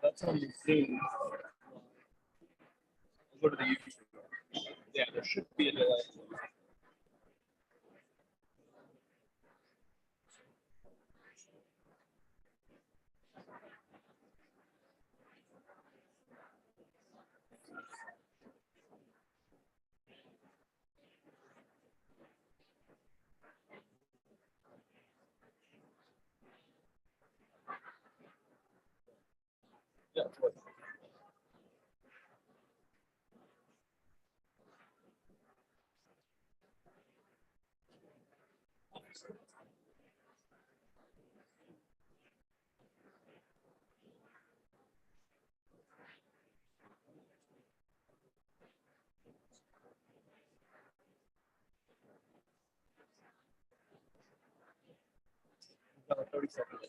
That's on the Zoom. Go to the YouTube. Yeah, there should be a delay. Yeah. Another 30 seconds.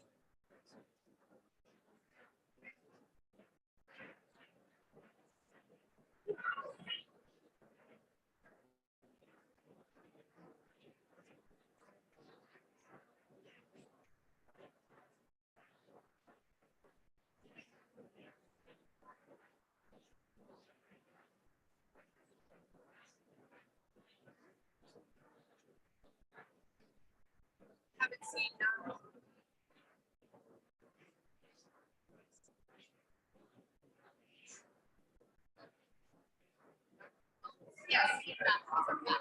Haven't seen now. Yes, that.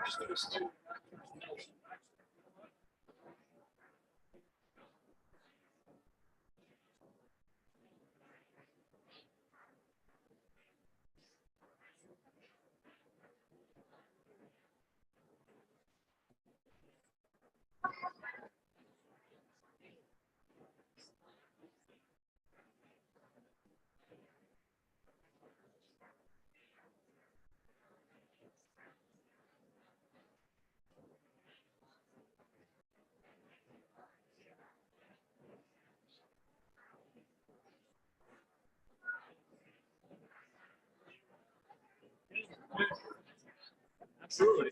match those two. Absolutely.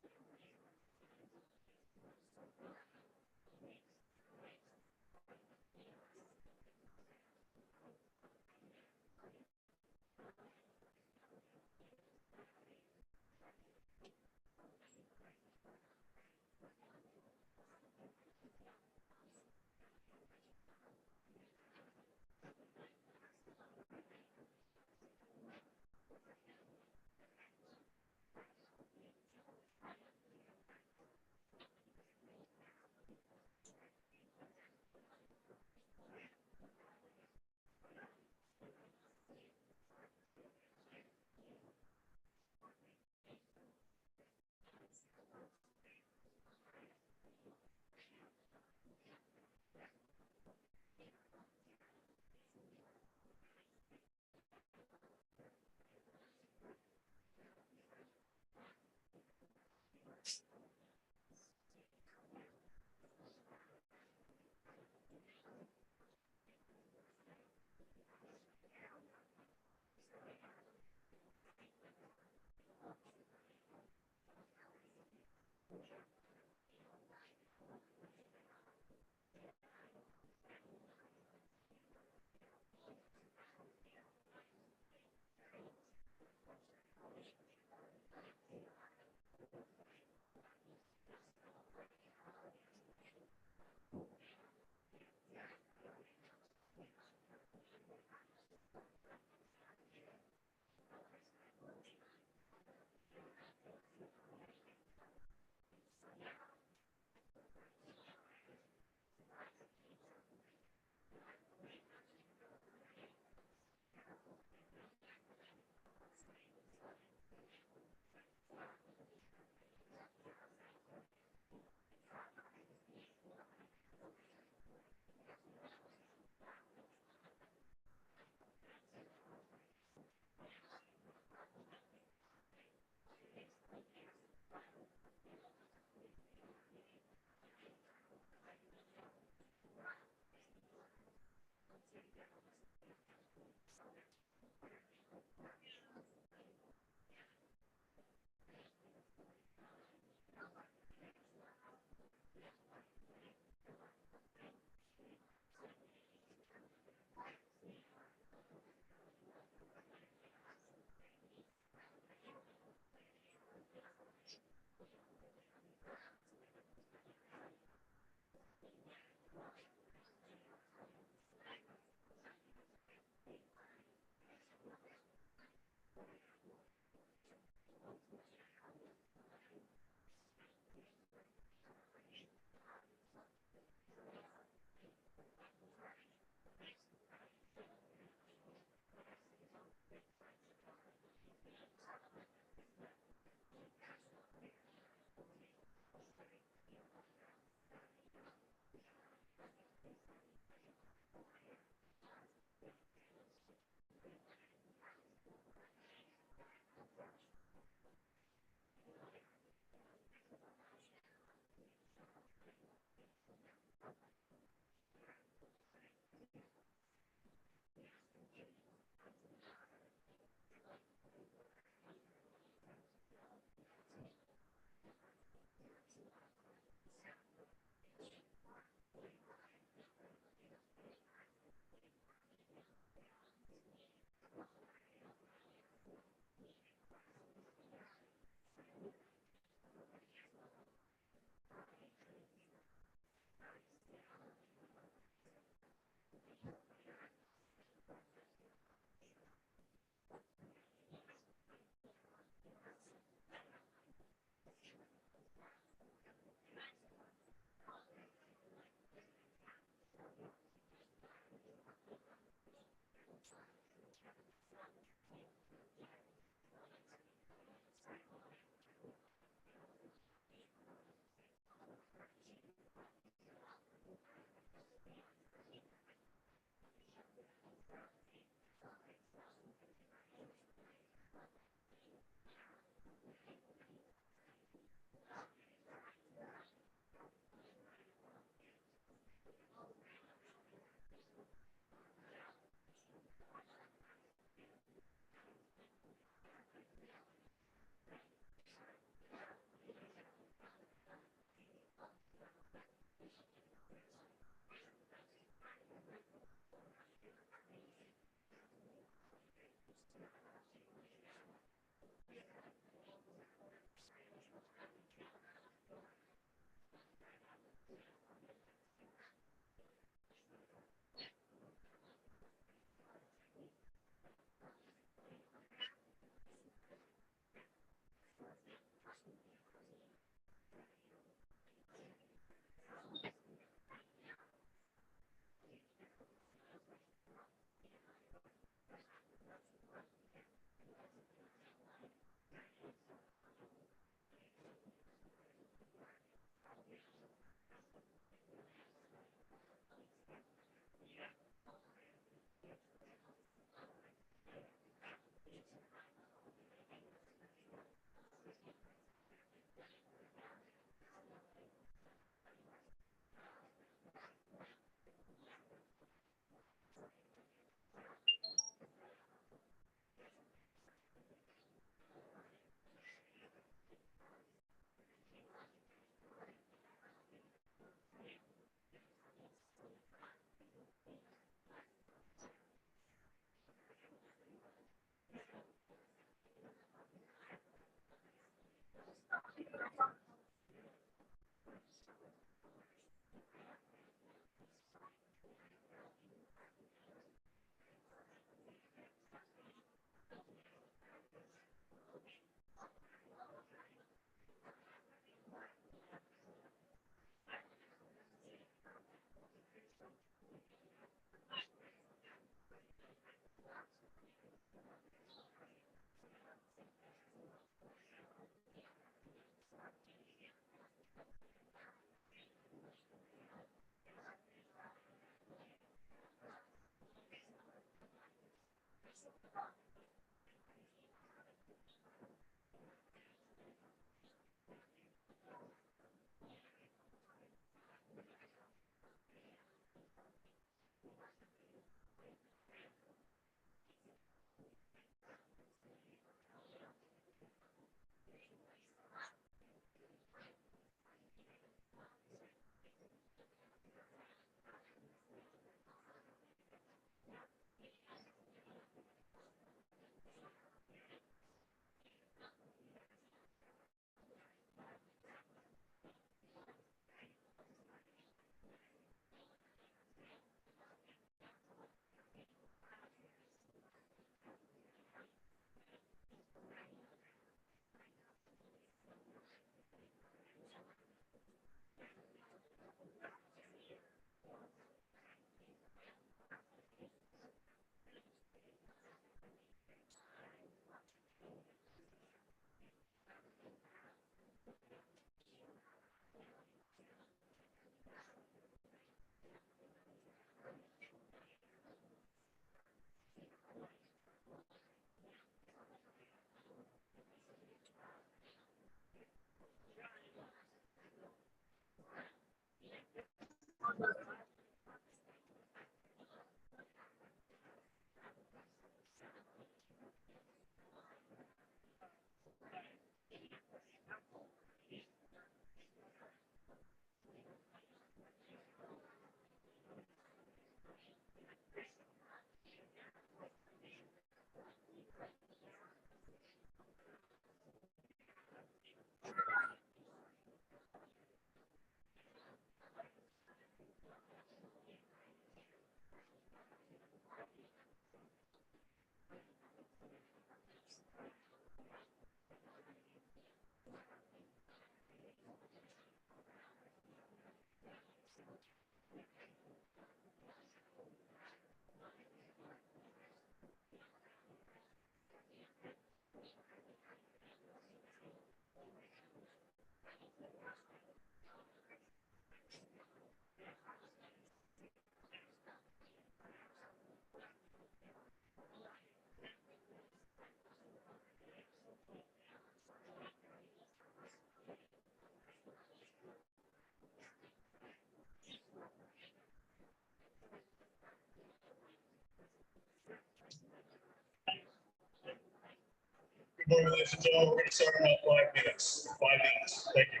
Good morning, ladies and gentlemen. We're going to start in about 5 minutes. 5 minutes. Thank you.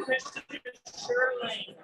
Christopher Shirley.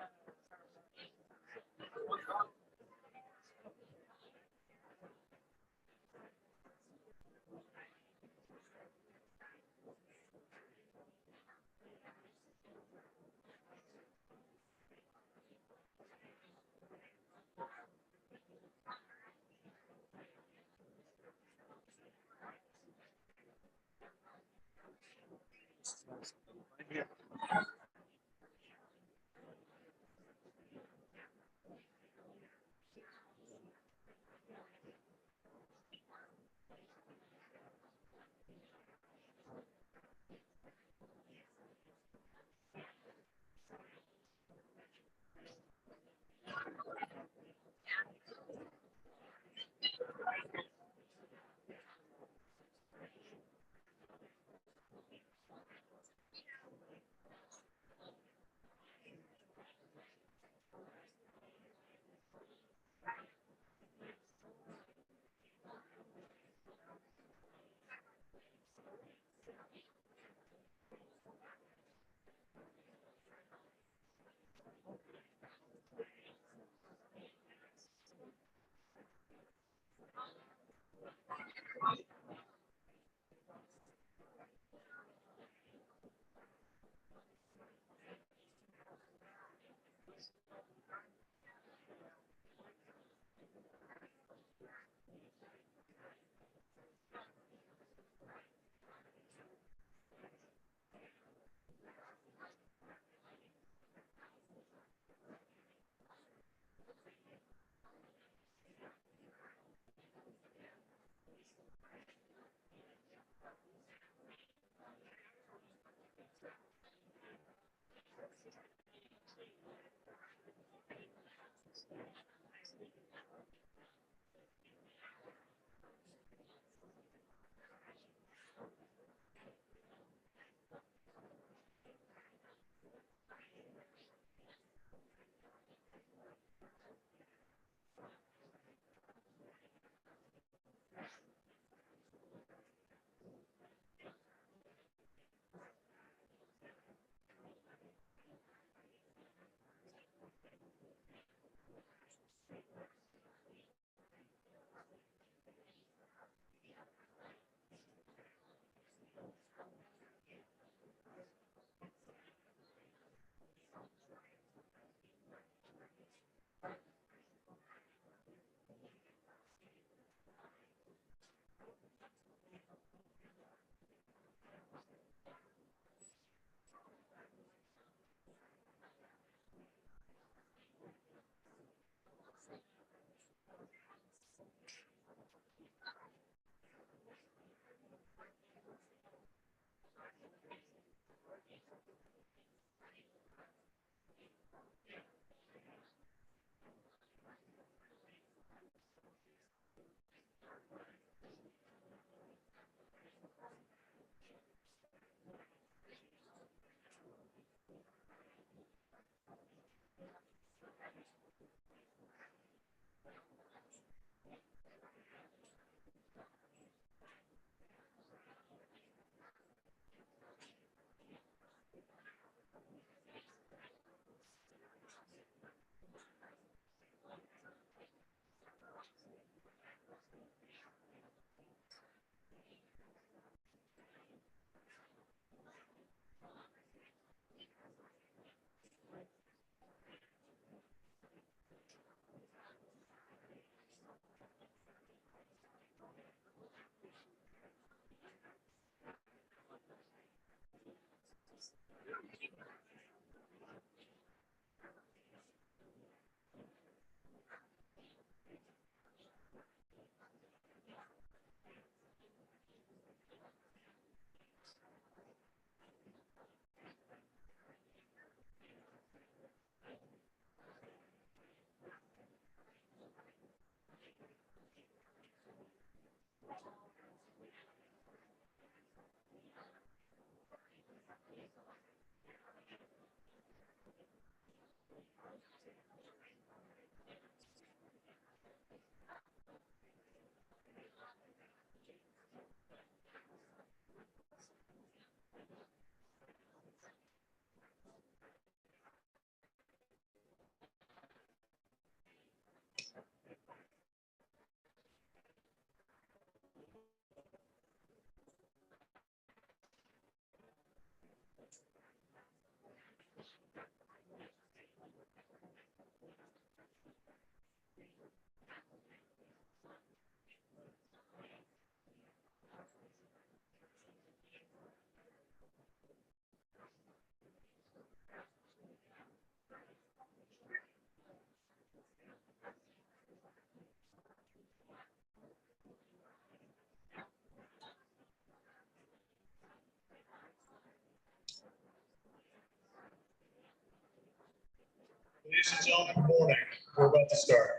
Ladies and gentlemen, good morning. We're about to start.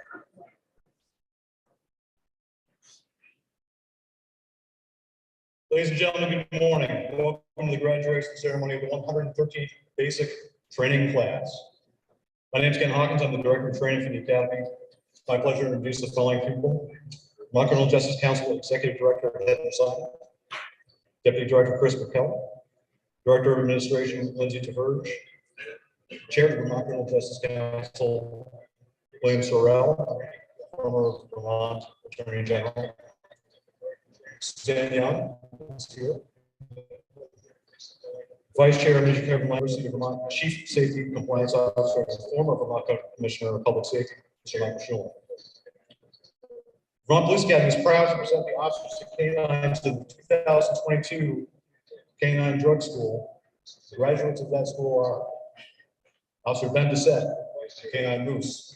Ladies and gentlemen, good morning. Welcome to the graduation ceremony of the 113th Basic Training Class. My name is Ken Hawkins. I'm the Director of Training for the Academy. It's my pleasure to introduce the following people. Mount Criminal Justice Council Executive Director Ed Masada, Deputy Director Chris McKell, Director of Administration Lindsay Taverge, Chair of the Mount Criminal Justice Council William Sorrell, former Vermont Attorney General. Stan Young is here. Vice Chair of University of Vermont, Chief Safety Compliance Officer, and former Vermont Commissioner of Public Safety, Mr. Michael Schuler. Vermont Police Academy is proud to present the officers of K-9s to the 2022 K-9 Drug School. The graduates of that school are Officer Ben Bissett, K-9 Moose.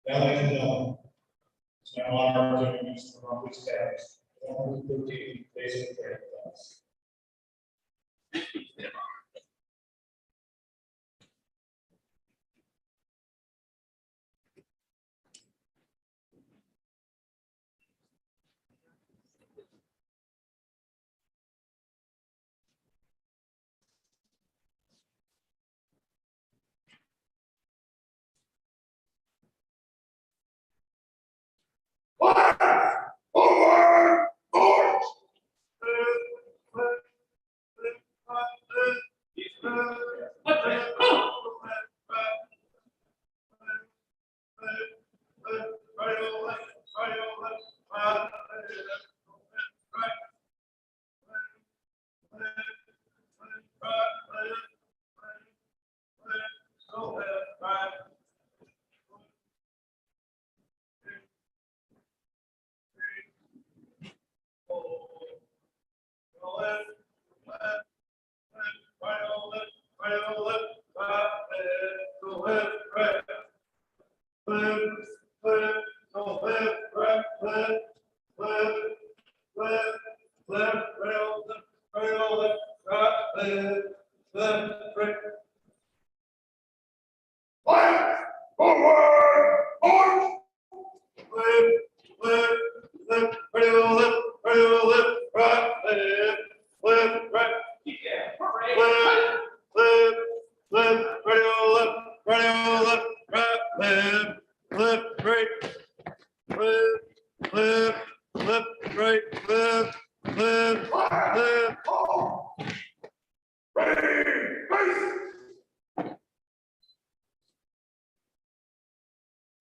Now, ladies and gentlemen, it's my honor to introduce the Vermont Police Academy's 113th Basic Training Class.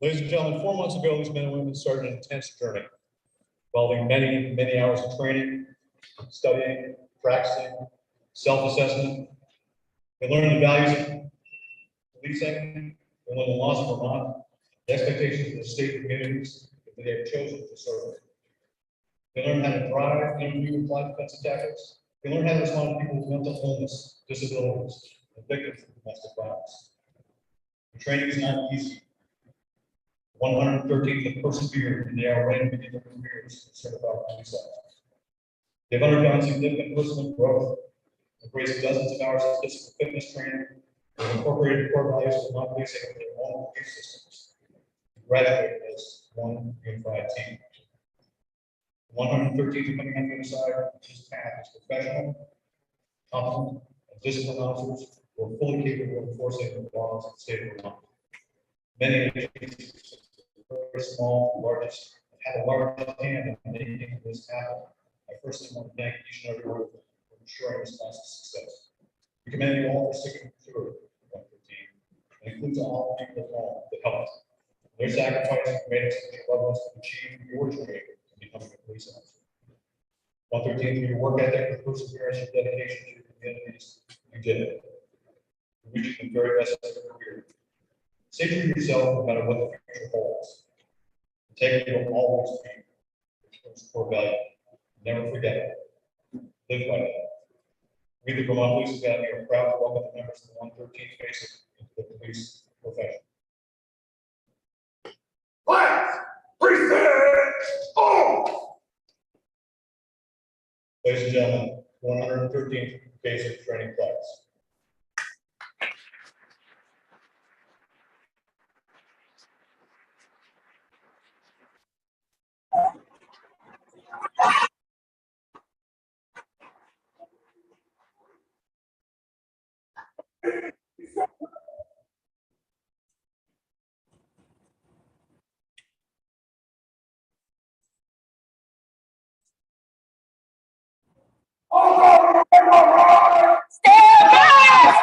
Ladies and gentlemen, 4 months ago, these men and women started an intense journey involving many, many hours of training, studying, practicing, self-assessment. They learned the values of policing, they learned the laws of Vermont, the expectations of the state and communities that they have chosen to serve. They learned how to drive, interview, and apply defensive tactics. They learned how to respond to people with mental illness, disabilities, and victims of domestic violence. The training is not easy. 113 have persevered, and they are ready to begin their careers as certified police officers. They've undergone significant personal growth, embraced dozens of hours of physical fitness training, and incorporated core values of Vermont policing with their own belief systems. Graduated as one unified team. 113 are coming on the other side of this path as professional, competent, and disciplined officers who are fully capable of enforcing the laws of the state of Vermont. Many of these very small, largest, had a large hand in making this happen. I firstly want to thank each and every one of them for ensuring this class's success. We commend you all for sticking through 113. It includes all the people at home that helped. Their sacrifice made us such a level to achieve your dream of becoming a police officer. 113, through your work ethic, your perseverance, your dedication to your communities, you did it. You reached the very best of your career. Say true to yourself no matter what the future holds. Integrity will always be principles, core values. Never forget it. Live by it. We, the Vermont Police Academy, are proud to welcome the members of the 113th basic into the police profession. Lights, present, all. Ladies and gentlemen, 113th basic training class. Stand fast!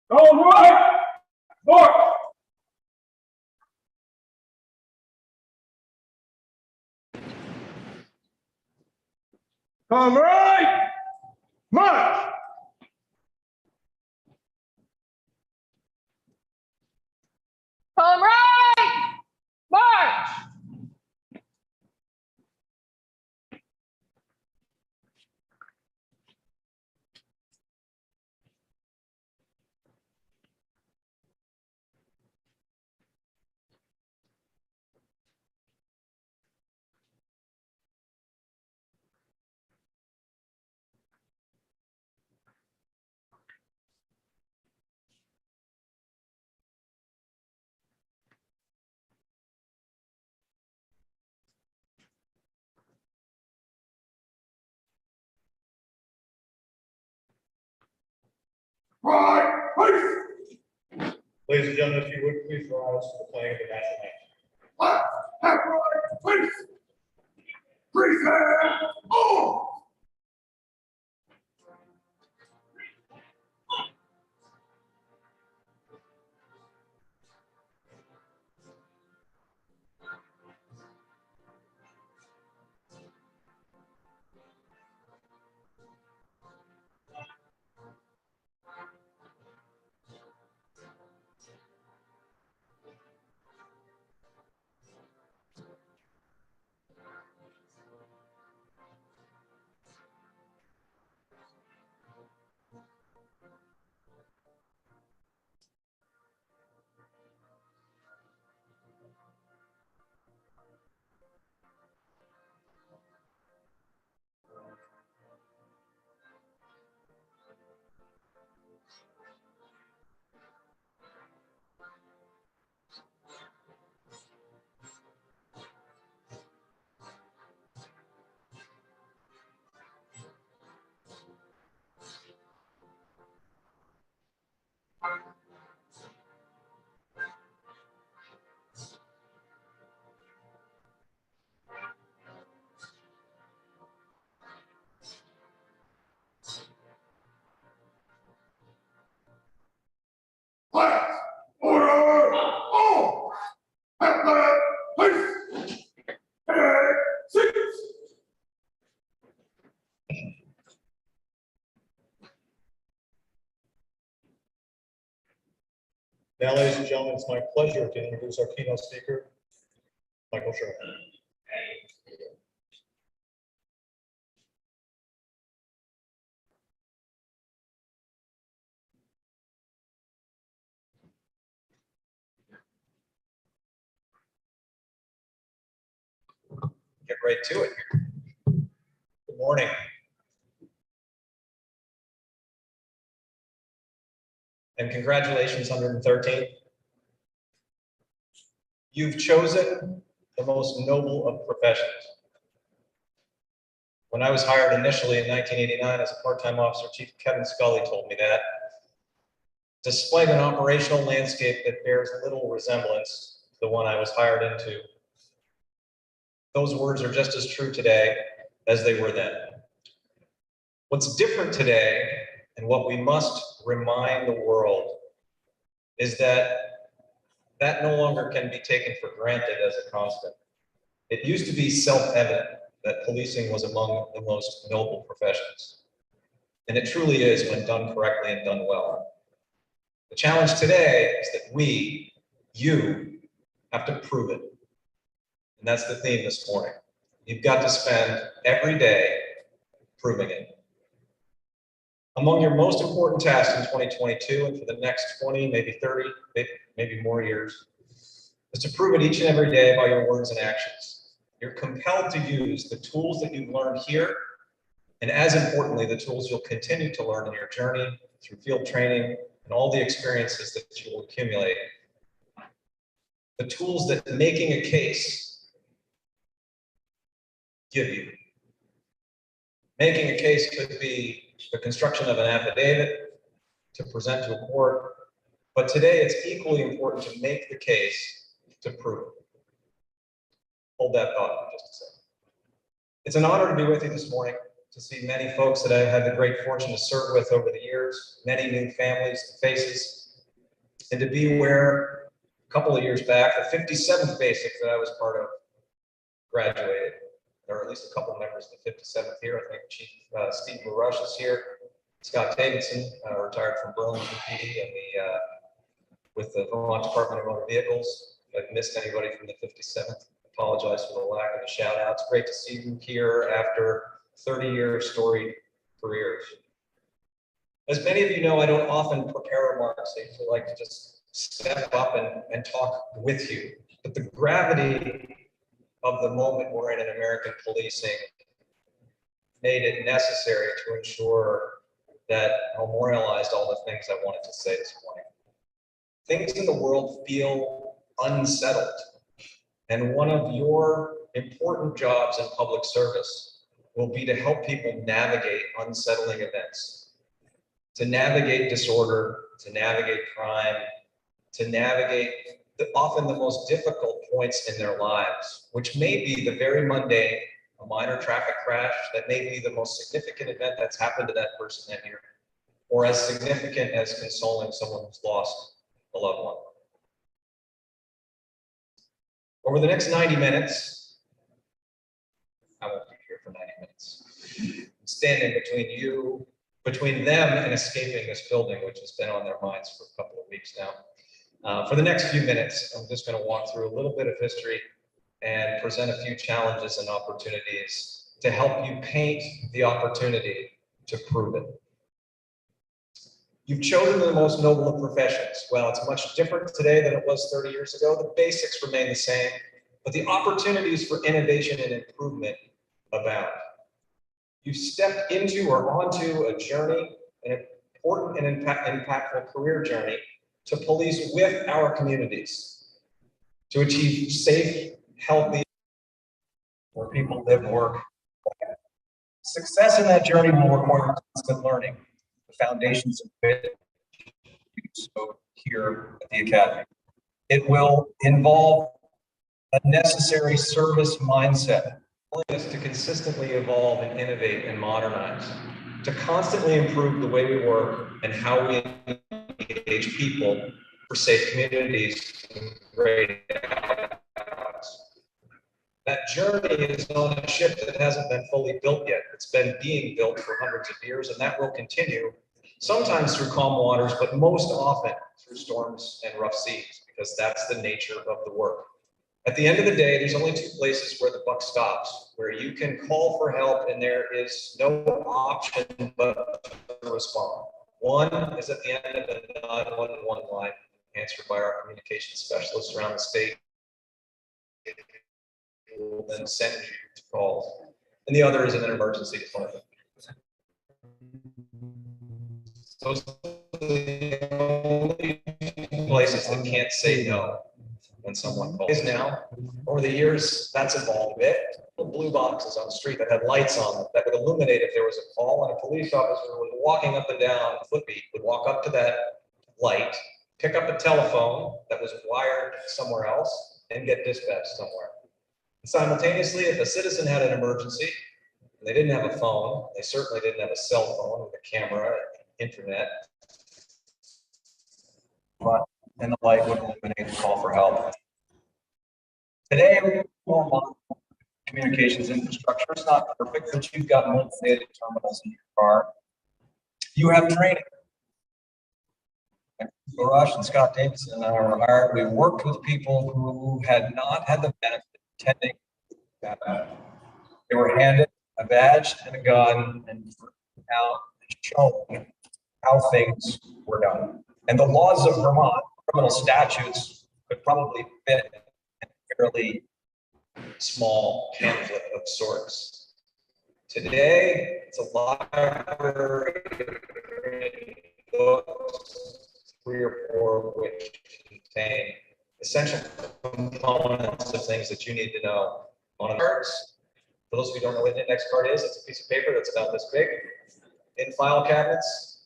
All right, march! Come right, march! Come right, march. Right, please! Ladies and gentlemen, if you would please rise for the playing of the national anthem. Left, half right, please! Present, all! Left, order, all! Half left, please! And six! Now, ladies and gentlemen, it's my pleasure to introduce our keynote speaker, Michael Sherman. Get right to it here. Good morning. And congratulations, 113. You've chosen the most noble of professions. When I was hired initially in 1989 as a part-time officer, Chief Kevin Scully told me that, despite an operational landscape that bears little resemblance to the one I was hired into, those words are just as true today as they were then. What's different today, and what we must remind the world, is that no longer can be taken for granted as a constant. It used to be self-evident that policing was among the most noble professions. And it truly is when done correctly and done well. The challenge today is that you have to prove it. And that's the theme this morning. You've got to spend every day proving it. Among your most important tasks in 2022 and for the next 20, maybe 30, maybe more years, is to prove it each and every day by your words and actions. You're compelled to use the tools that you've learned here, and as importantly, the tools you'll continue to learn in your journey through field training and all the experiences that you will accumulate. The tools that making a case give you. Making a case could be the construction of an affidavit to present to a court, but today it's equally important to make the case to prove it. Hold that thought for just a second. It's an honor to be with you this morning, to see many folks that I've had the great fortune to serve with over the years, many new families and faces, and to be where a couple of years back, the 57th basic that I was part of graduated. There are at least a couple of members of the 57th here. I think Chief Steve LaRush is here. Scott Davidson, retired from Burlington PD and with the Vermont Department of Motor Vehicles. If I've missed anybody from the 57th, apologize for the lack of a shout out. It's great to see you here after 30-year storied careers. As many of you know, I don't often prepare remarks. I usually like to just step up and talk with you. But the gravity of the moment we're in American policing made it necessary to ensure that I memorialized all the things I wanted to say this morning. Things in the world feel unsettled. And one of your important jobs in public service will be to help people navigate unsettling events, to navigate disorder, to navigate crime, to navigate often the most difficult points in their lives, which may be the very mundane, a minor traffic crash, that may be the most significant event that's happened to that person that year, or as significant as consoling someone who's lost a loved one. Over the next 90 minutes, I won't be here for 90 minutes, I'm standing between them and escaping this building, which has been on their minds for a couple of weeks now. For the next few minutes, I'm just going to walk through a little bit of history and present a few challenges and opportunities to help you paint the opportunity to prove it. You've chosen the most noble of professions. Well, it's much different today than it was 30 years ago. The basics remain the same, but the opportunities for innovation and improvement abound. You've stepped into or onto a journey, an important and impactful career journey, to police with our communities, to achieve safe, healthy, where people live, work. Success in that journey will require constant learning, the foundations of it so here at the Academy. It will involve a necessary service mindset, willingness to consistently evolve and innovate and modernize, to constantly improve the way we work and how we engage people for safe communities and great outcomes. That journey is on a ship that hasn't been fully built yet. It's been being built for hundreds of years, and that will continue, sometimes through calm waters, but most often through storms and rough seas, because that's the nature of the work. At the end of the day, there's only two places where the buck stops, where you can call for help and there is no option but to respond. One is at the end of the 911 line, answered by our communications specialists around the state. Who will then send you to calls. And the other is in an emergency department. Those are the only places that can't say no when someone calls. Now, over the years, that's evolved a bit. Blue boxes on the street that had lights on them that would illuminate if there was a call, and a police officer was walking up and down Footbeat would walk up to that light, pick up a telephone that was wired somewhere else, and get dispatched somewhere. Simultaneously, if a citizen had an emergency, and they didn't have a phone, they certainly didn't have a cell phone with a camera, internet, and the light would illuminate the call for help. Today, we have more modern communications infrastructure. It's not perfect, but you've got multi-data terminals in your car. You have training. Rush and Scott Davidson and I were hired. We worked with people who had not had the benefit of attending that. They were handed a badge and a gun and out and shown how things were done. And the laws of Vermont, criminal statutes, could probably fit in a fairly small pamphlet of sorts. Today, it's a library of books, 3 or 4 of which contain essential components of things that you need to know. On cards, for those of you who don't know what an index card is, it's a piece of paper that's about this big. In file cabinets,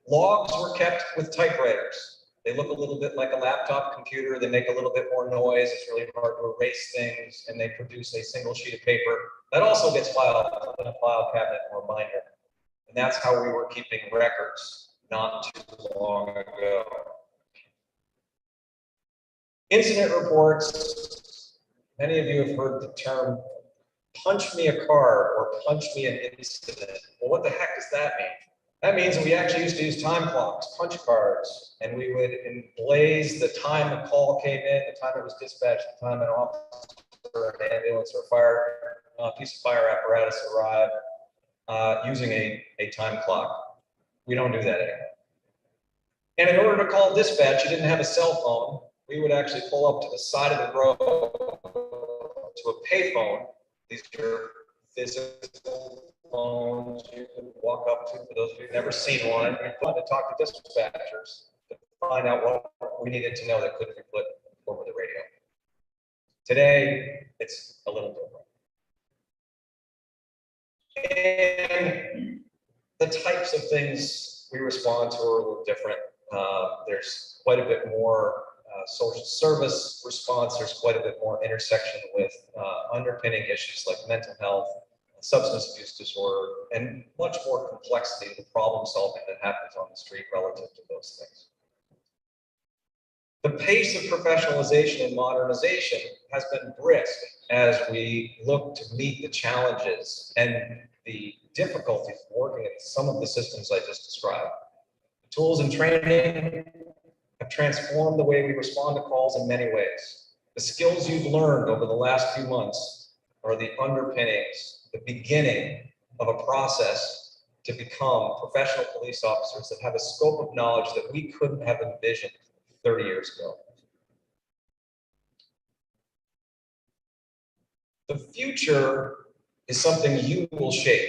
logs were kept with typewriters. They look a little bit like a laptop computer. They make a little bit more noise. It's really hard to erase things, and they produce a single sheet of paper. That also gets filed in a file cabinet or binder. And that's how we were keeping records not too long ago. Incident reports. Many of you have heard the term punch me a card or punch me an incident. Well, what the heck does that mean? That means we actually used to use time clocks, punch cards, and we would emblaze the time a call came in, the time it was dispatched, the time an officer, an ambulance, or a piece of fire apparatus arrived, using a time clock. We don't do that anymore. And in order to call dispatch, you didn't have a cell phone. We would actually pull up to the side of the road to a payphone. These are physical phones you can walk up to. For those of you who've never seen one, we wanted to talk to dispatchers to find out what we needed to know that couldn't be put over the radio. Today, it's a little different. And the types of things we respond to are a little different. There's quite a bit more social service response. There's quite a bit more intersection with underpinning issues like mental health, substance abuse disorder, and much more complexity in the problem solving that happens on the street relative to those things. The pace of professionalization and modernization has been brisk as we look to meet the challenges and the difficulties of working in some of the systems I just described. Tools and training have transformed the way we respond to calls in many ways. The skills you've learned over the last few months are the underpinnings, the beginning of a process to become professional police officers that have a scope of knowledge that we couldn't have envisioned 30 years ago. The future is something you will shape.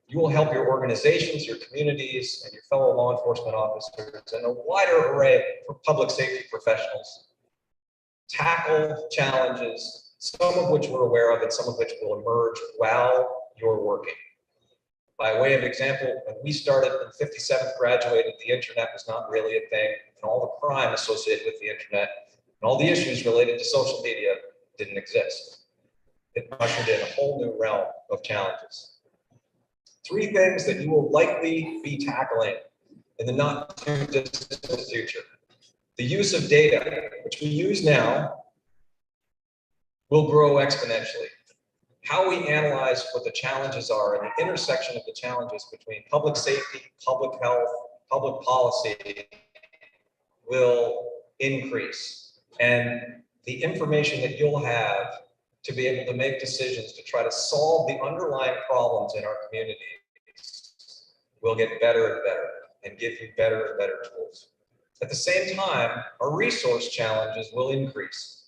You will help your organizations, your communities, and your fellow law enforcement officers and a wider array of public safety professionals tackle challenges, some of which we're aware of and some of which will emerge while you're working. By way of example, when we started in 57th graduated, the internet was not really a thing, and all the crime associated with the internet and all the issues related to social media didn't exist. It ushered in a whole new realm of challenges. 3 things that you will likely be tackling in the not too distant future. The use of data, which we use now, will grow exponentially. How we analyze what the challenges are and the intersection of the challenges between public safety, public health, public policy will increase. And the information that you'll have to be able to make decisions to try to solve the underlying problems in our communities will get better and better and give you better and better tools. At the same time, our resource challenges will increase.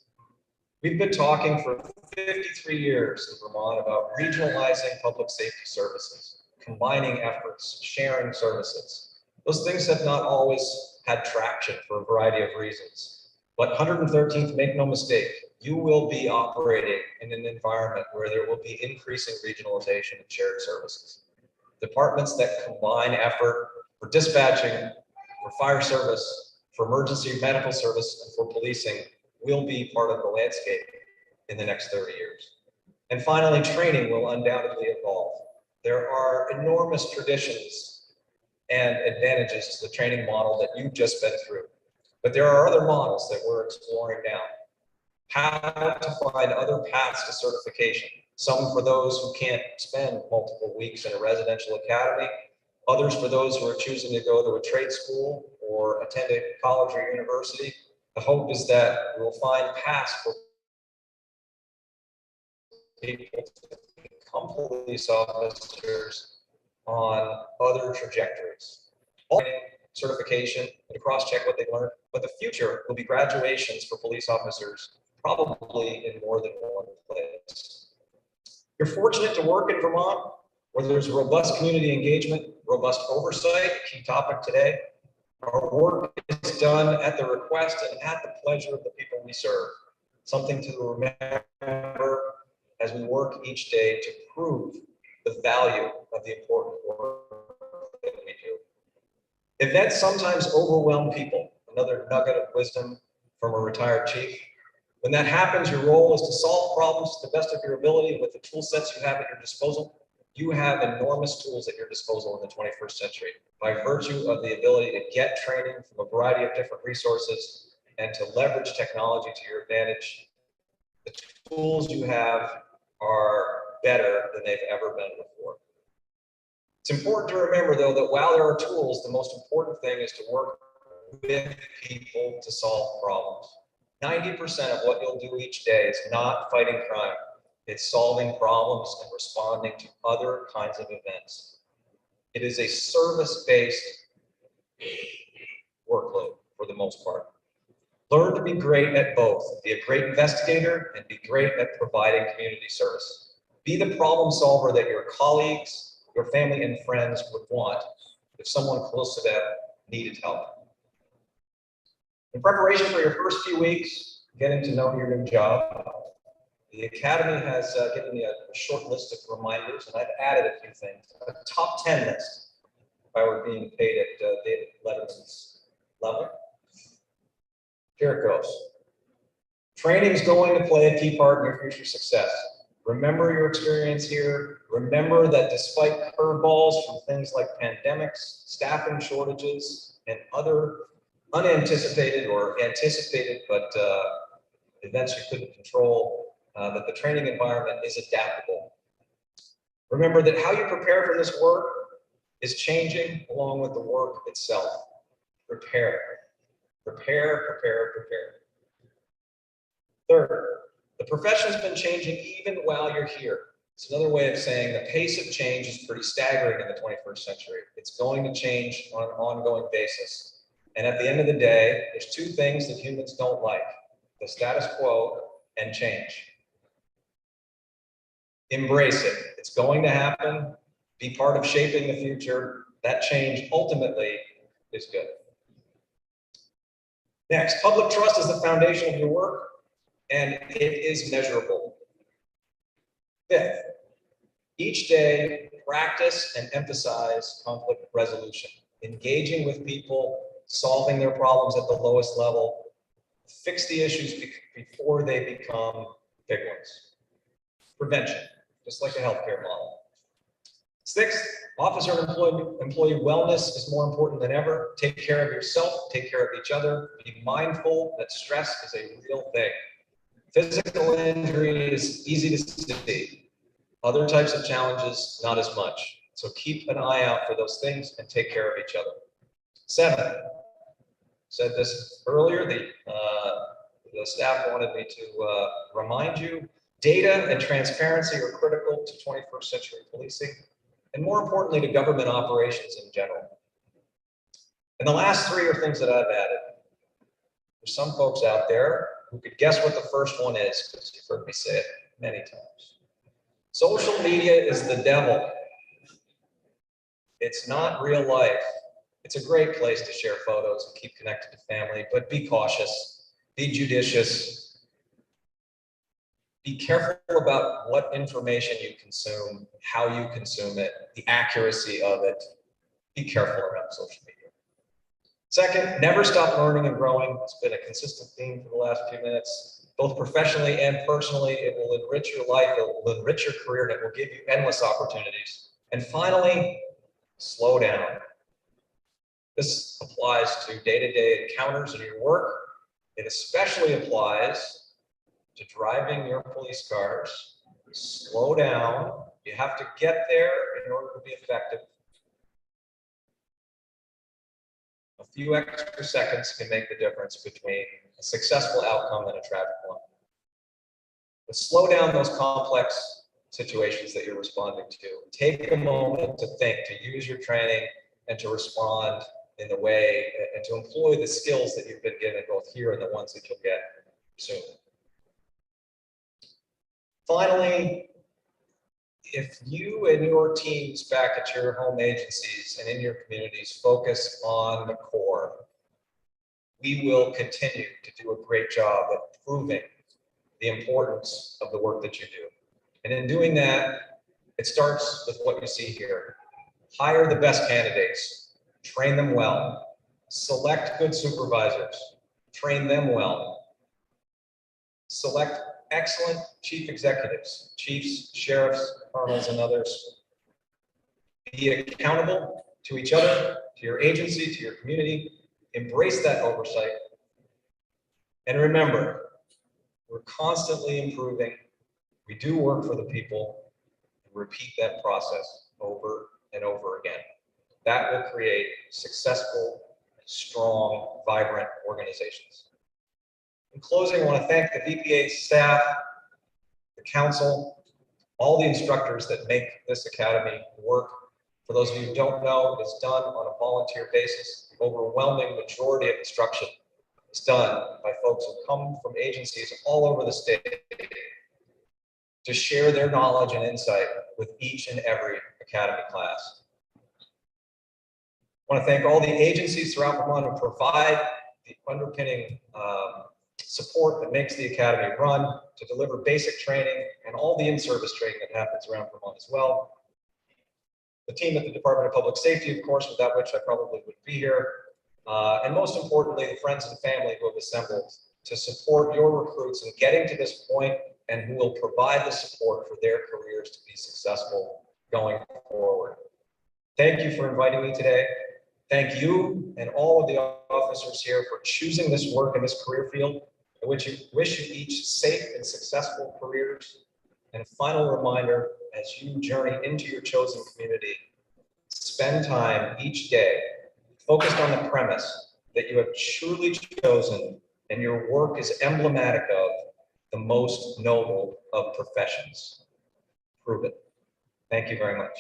We've been talking for 53 years in Vermont about regionalizing public safety services, combining efforts, sharing services. Those things have not always had traction for a variety of reasons. But 113th, make no mistake, you will be operating in an environment where there will be increasing regionalization and shared services. Departments that combine effort for dispatching, for fire service, for emergency medical service, and for policing will be part of the landscape in the next 30 years. And finally, training will undoubtedly evolve. There are enormous traditions and advantages to the training model that you've just been through. But there are other models that we're exploring now. How to find other paths to certification. Some for those who can't spend multiple weeks in a residential academy, Others for those who are choosing to go to a trade school or attend a college or university. The hope is that we will find paths for people to become police officers on other trajectories. Certification and to cross-check what they learned, but the future will be graduations for police officers, probably in more than one place. You're fortunate to work in Vermont, where there's robust community engagement, robust oversight, a key topic today. Our work is done at the request and at the pleasure of the people we serve. Something to remember as we work each day to prove the value of the important work that we do. Events sometimes overwhelm people. Another nugget of wisdom from a retired chief. When that happens, your role is to solve problems to the best of your ability with the tool sets you have at your disposal. You have enormous tools at your disposal in the 21st century by virtue of the ability to get training from a variety of different resources and to leverage technology to your advantage. The tools you have are better than they've ever been before. It's important to remember, though, that while there are tools, the most important thing is to work with people to solve problems. 90% of what you'll do each day is not fighting crime. It's solving problems and responding to other kinds of events. It is a service-based workload for the most part. Learn to be great at both. Be a great investigator and be great at providing community service. Be the problem solver that your colleagues, your family and friends would want if someone close to them needed help. In preparation for your first few weeks, getting to know your new job, the Academy has given me a short list of reminders, and I've added a few things. A top 10 list, if I were being paid at David Letterman's level. Here it goes. Training is going to play a key part in your future success. Remember your experience here. Remember that despite curveballs from things like pandemics, staffing shortages, and other unanticipated or anticipated but events you couldn't control, that the training environment is adaptable. Remember that how you prepare for this work is changing along with the work itself. Prepare, prepare, prepare, prepare. Third, the profession's been changing even while you're here. It's another way of saying the pace of change is pretty staggering in the 21st century. It's going to change on an ongoing basis. And at the end of the day, there's two things that humans don't like: the status quo and change. Embrace it. It's going to happen. Be part of shaping the future. That change ultimately is good. Next, public trust is the foundation of your work, and it is measurable. Fifth, each day, practice and emphasize conflict resolution, engaging with people, solving their problems at the lowest level, fix the issues before they become big ones. Prevention, just like a healthcare model. Sixth, officer and employee wellness is more important than ever. Take care of yourself, take care of each other. Be mindful that stress is a real thing. Physical injury is easy to see. Other types of challenges, not as much. So keep an eye out for those things and take care of each other. 7, said this earlier, the staff wanted me to remind you, data and transparency are critical to 21st century policing, and more importantly, to government operations in general. And the last 3 are things that I've added. There's some folks out there who could guess what the first one is, because you've heard me say it many times. Social media is the devil. It's not real life. It's a great place to share photos and keep connected to family, but be cautious, be judicious, be careful about what information you consume, how you consume it, the accuracy of it. Be careful around social media. Second, never stop learning and growing. It's been a consistent theme for the last few minutes, both professionally and personally. It will enrich your life, it will enrich your career, and it will give you endless opportunities. And finally, slow down. This applies to day-to-day encounters in your work. It especially applies to driving your police cars. Slow down. You have to get there in order to be effective. few extra seconds can make the difference between a successful outcome and a tragic one. But slow down those complex situations that you're responding to. Take a moment to think, to use your training and to respond in the way and to employ the skills that you've been given both here and the ones that you'll get soon. Finally, if you and your teams back at your home agencies and in your communities focus on the core, we will continue to do a great job of proving the importance of the work that you do. And in doing that, it starts with what you see here. Hire the best candidates, train them well, select good supervisors, train them well, select excellent chief executives, chiefs, sheriffs, colonels, and others. Be accountable to each other, to your agency, to your community. Embrace that oversight. And remember, we're constantly improving. We do work for the people. Repeat that process over and over again. That will create successful, strong, vibrant organizations. In closing, I want to thank the VPA staff, the council, all the instructors that make this academy work. For those of you who don't know, it's done on a volunteer basis. The overwhelming majority of instruction is done by folks who come from agencies all over the state to share their knowledge and insight with each and every academy class. I want to thank all the agencies throughout Vermont who provide the underpinning support that makes the academy run, to deliver basic training and all the in-service training that happens around Vermont as well. The team at the Department of Public Safety, of course, without which I probably wouldn't be here. And most importantly, the friends and family who have assembled to support your recruits in getting to this point and who will provide the support for their careers to be successful going forward. Thank you for inviting me today. Thank you and all of the officers here for choosing this work in this career field. I wish you each safe and successful careers. And a final reminder, as you journey into your chosen community, spend time each day focused on the premise that you have truly chosen and your work is emblematic of the most noble of professions. Prove it. Thank you very much.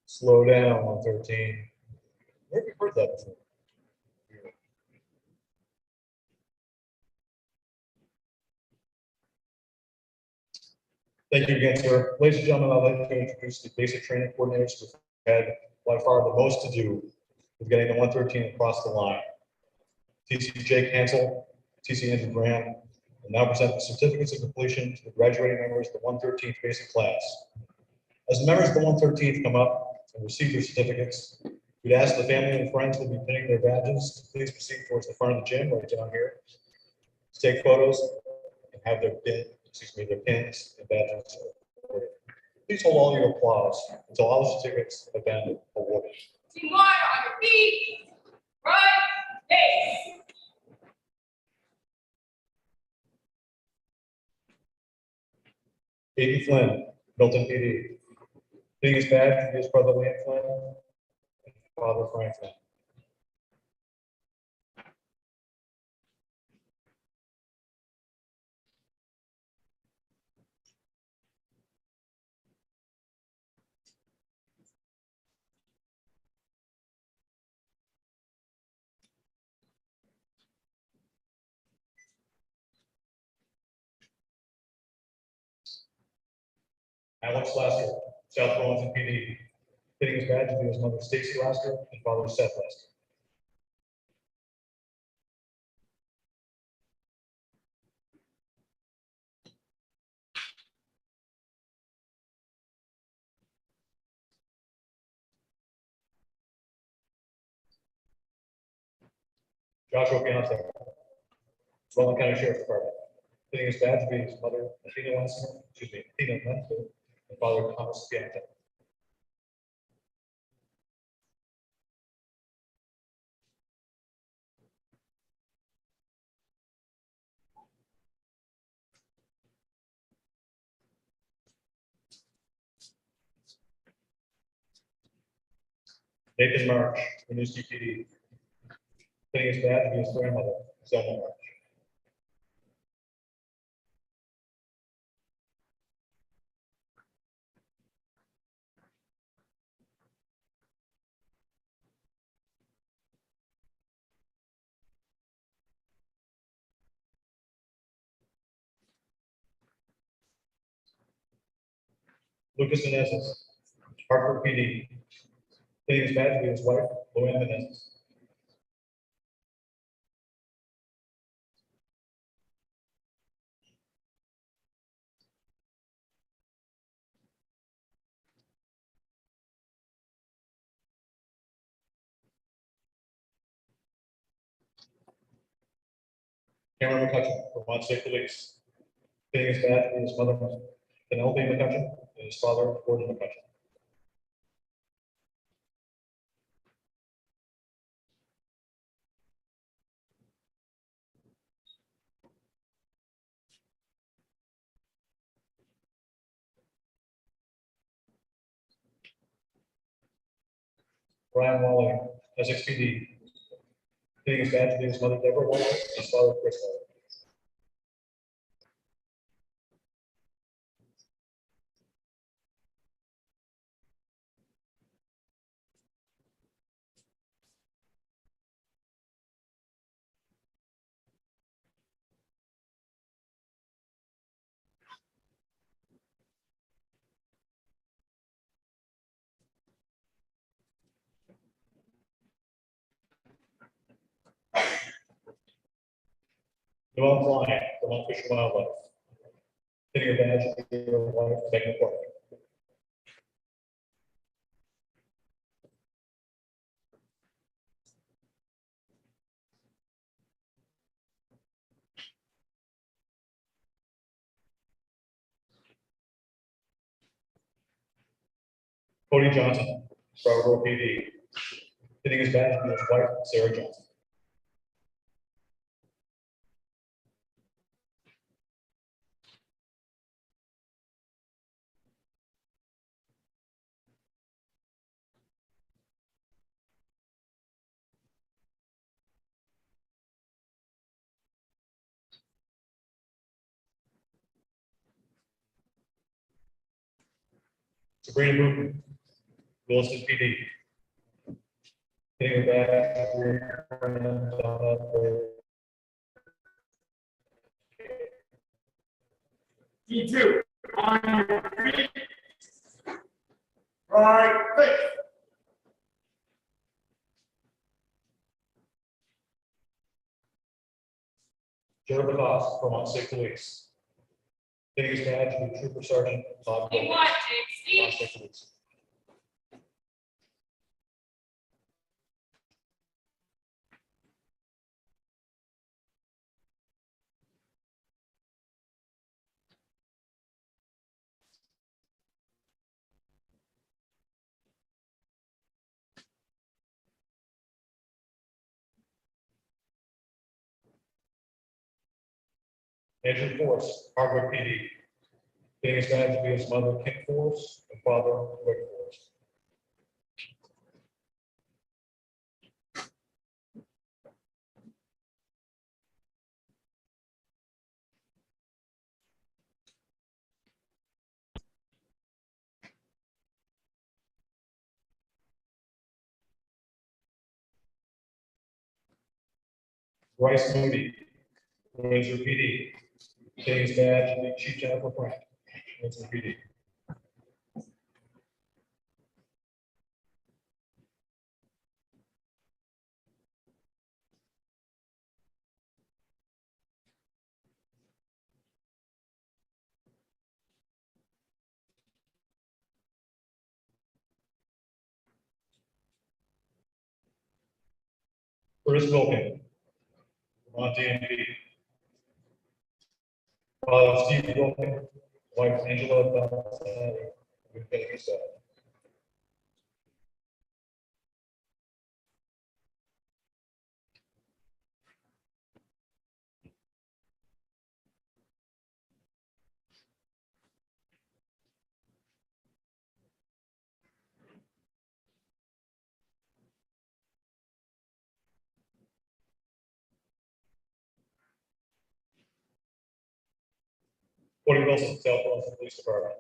Slow down, 113. Where have you heard that before? Thank you again, sir. Ladies and gentlemen, I'd like to introduce the basic training coordinators who've had by far the most to do with getting the 113 across the line. TC Jake Hansel, TC Andrew Graham, will now present the certificates of completion to the graduating members of the 113th basic class. As the members of the 113th come up and receive their certificates, we'd ask the family and friends who will be pinning their badges to please proceed towards the front of the gym right down here to take photos and have their pins and badges awarded. Please hold all your applause until all the certificates have been awarded. Team one on your feet. Right. Face. Davey Flynn, Milton PD. Being his badge, his brother Lance Flynn and father Frank Flynn. Alex Lasker, South Burlington PD. Getting his badge will be his mother Stacy Lasker and father Seth Lasker. Joshua Piante, Rutland County Sheriff's Department. Getting his badge will be his mother Athena Lansing, and father Thomas Piante. Nathan March, Winooski PD. Pinning his badge to be his grandmother, Zelma March. Lucas Menezes, Hartford PD. Pinning his badge to be his wife, Luann Menezes. Cameron McCutcheon, Vermont State Police. Pinning his badge to be his mother, Penelope McCutcheon, and his father, Gordon McCutcheon. Brian Wally, Essex PD. Pinning his badge to be his mother, Deborah Wally, and his father, Chris Wally. Noel Bryant, Vermont Fish and Wildlife. Pinning her badge to be her wife, Megan Clark. Cody Johnson, Scarborough PD. Pinning his badge to be his wife, Sarah Johnson. Sabrina Bruton, Williston PD. Pinning her badge to be her Donna. D2, on your feet. Right face. Jennifer Voss, Vermont State Police. Pinning his badge to be Trooper Sergeant Todd Be Gordon, watching, Vermont Steve. State Police. Andrew Force, Hardwick PD. Pinning his badge to be his mother, Kim Force, and father, Rick Force. Bryce Moody, Windsor PD. Pinning his badge to be Chief Jennifer Frank, Windsor PD. Curtis Wilkin, Vermont DMP. Father Steve Wilkin, wife Angela Valentine, with pinning his badge. Cody Wilson, South Burlington Police Department.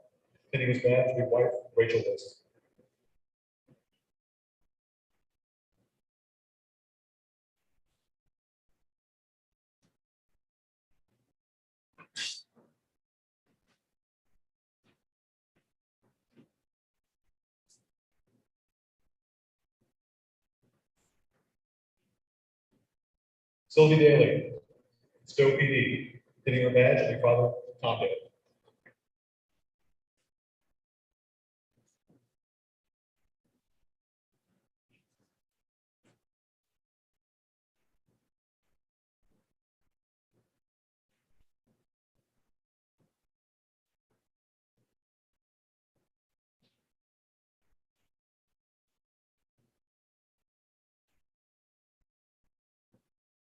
Pinning his badge to be wife Rachel Wilson. Sylvie Daly, Stowe PD. Pinning her badge to be father Tom Daly.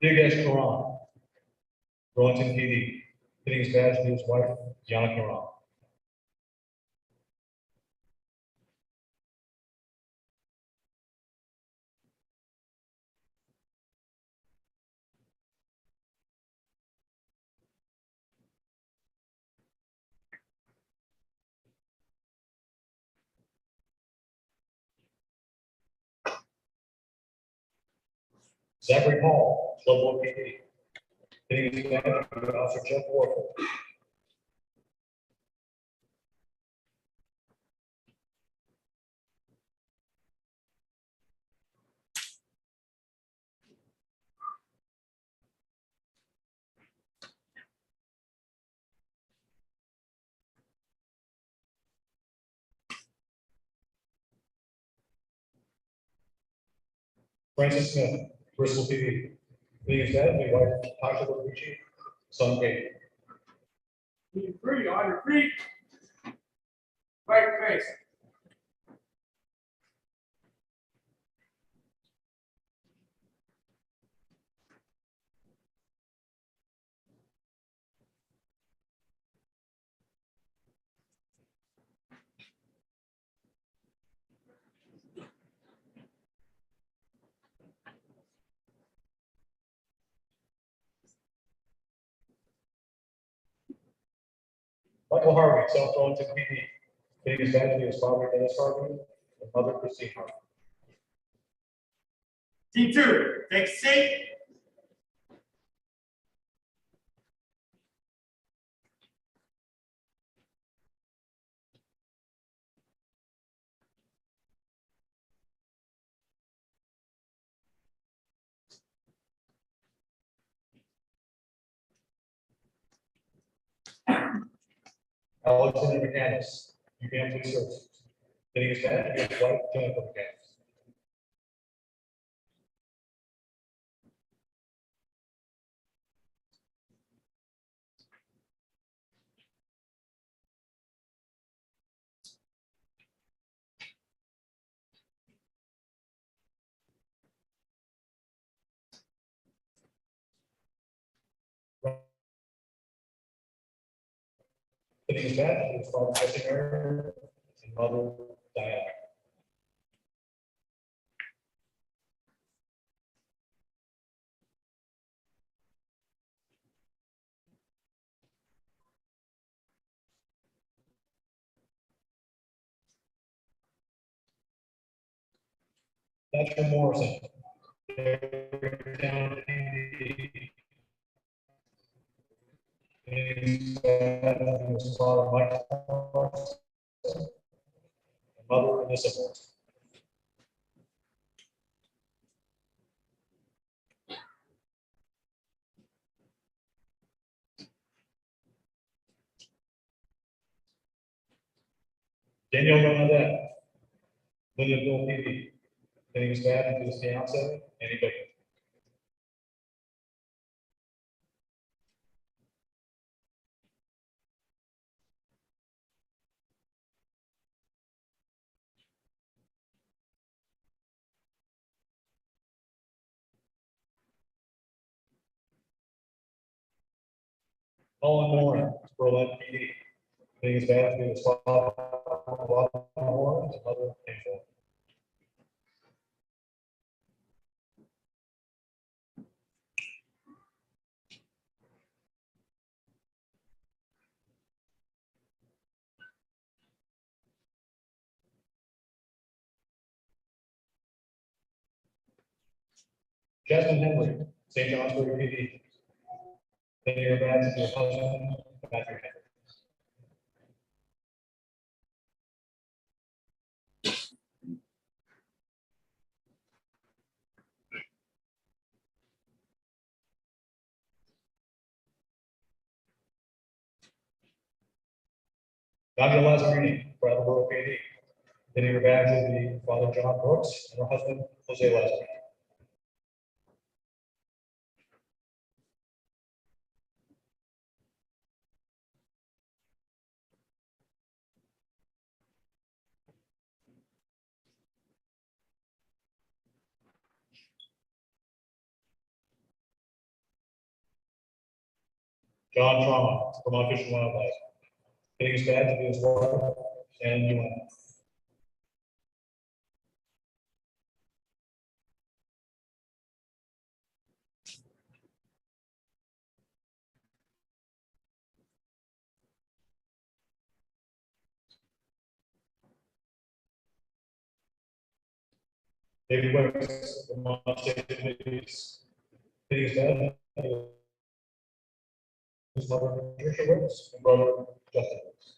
Digesh Karan, Burlington PD. Pinning his badge to be his wife Yana Karan. Zachary Hall, Leadville PD. Pinning his badge to be Officer Jeff Warford. Francis Smith, Bristol PD. Pinning his badge to be wife Tasha Luigi, son Kate. Team 3 on your feet. Right face. Michael Harvey, South Burlington PD. Pinning his badge to be his father Dennis Harvey and mother Christine Harvey. Team 2, take a seat. Alexander McCandless, UVM Police Services. Pinning his badge to be his wife Jennifer McCandless. Pinning his badge to be his father Jesse Merritt and mother Diana. Thatcher Morrison, Down PD. Pinning his badge to be his father Mike Morrison and mother Anissa Morrison. Daniel Bernadette, Lynnville PD. Pinning his badge to be his fiance Annie Baker. Colin Moran, Berlin PD. Pinning his badge to be his father Moran and mother Angela. Jasmine Henry, St. Johnsbury PD. Pinning her badge to your husband, Matthew Henry. Nadia Lazzarini, Brattleboro PD. Pinning her badge to the Father John Brooks and her husband, Jose Lazzarini. John Trauma, Vermont Fish and Wildlife. Pinning his badge to his wife and UN. David Wicks, Vermont State Police. Pinning his badge to his mother, Patricia Wicks, and brother, Justin Wicks.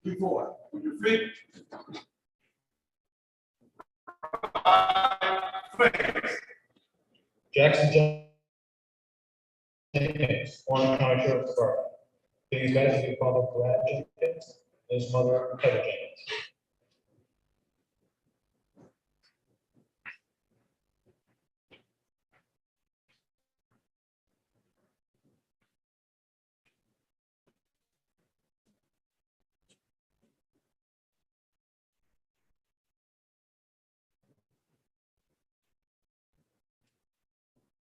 Before, on your feet. Face. Jackson Jenkins, Orange County Sheriff's Department. Pinning his badge to his father, Brad Jenkins, and his mother, Heather Jenkins.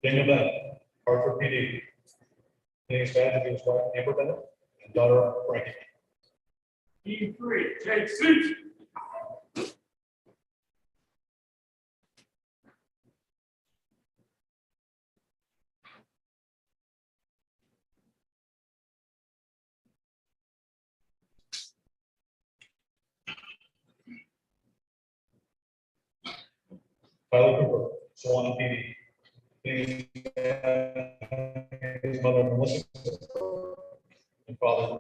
Daniel Bennett, Hartford PD. Pinning his badge to his wife, Amber Bennett, and daughter, Frankie. Team 3, take seat. Tyler Cooper, Swan PD. Pinning his mother, Melissa, and father.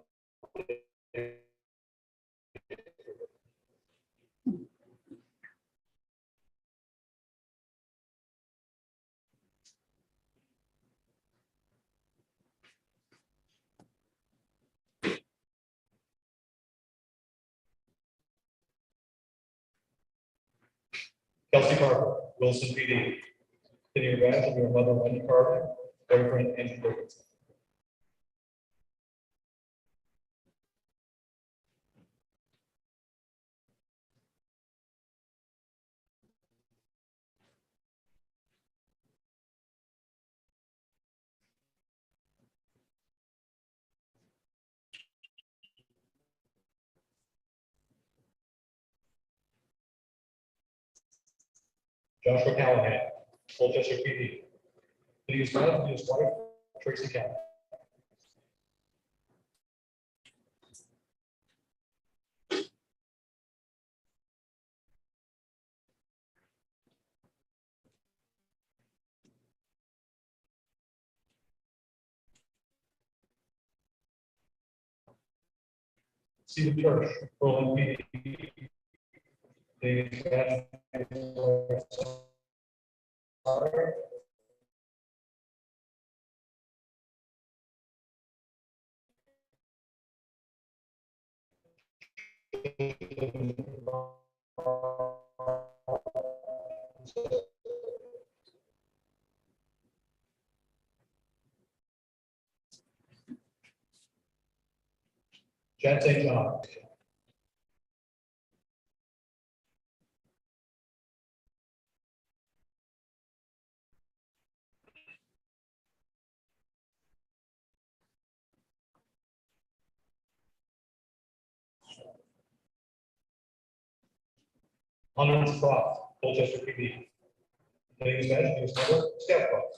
Kelsey Carter, Wilson PD. Pinning her badge to your mother, Wendy Carter, boyfriend, Andrew Davidson. Joshua Callahan, Colchester PD. Pinning his badge to his wife, Tracy Callahan. Stephen Church, Berlin PD. Pinning his badge to his wife, Sarah. Chad St. John. Hunter Croft, Colchester PD. Pinning his badge to his mother, Steph Croft.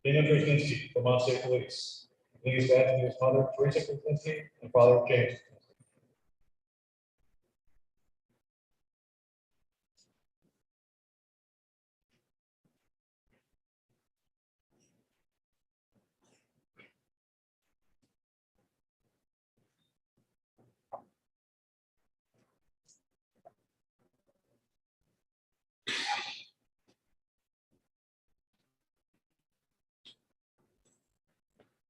Daniel Krasinski, Vermont State Police. Putting his badge to his mother, Teresa Krasinski, and father, James.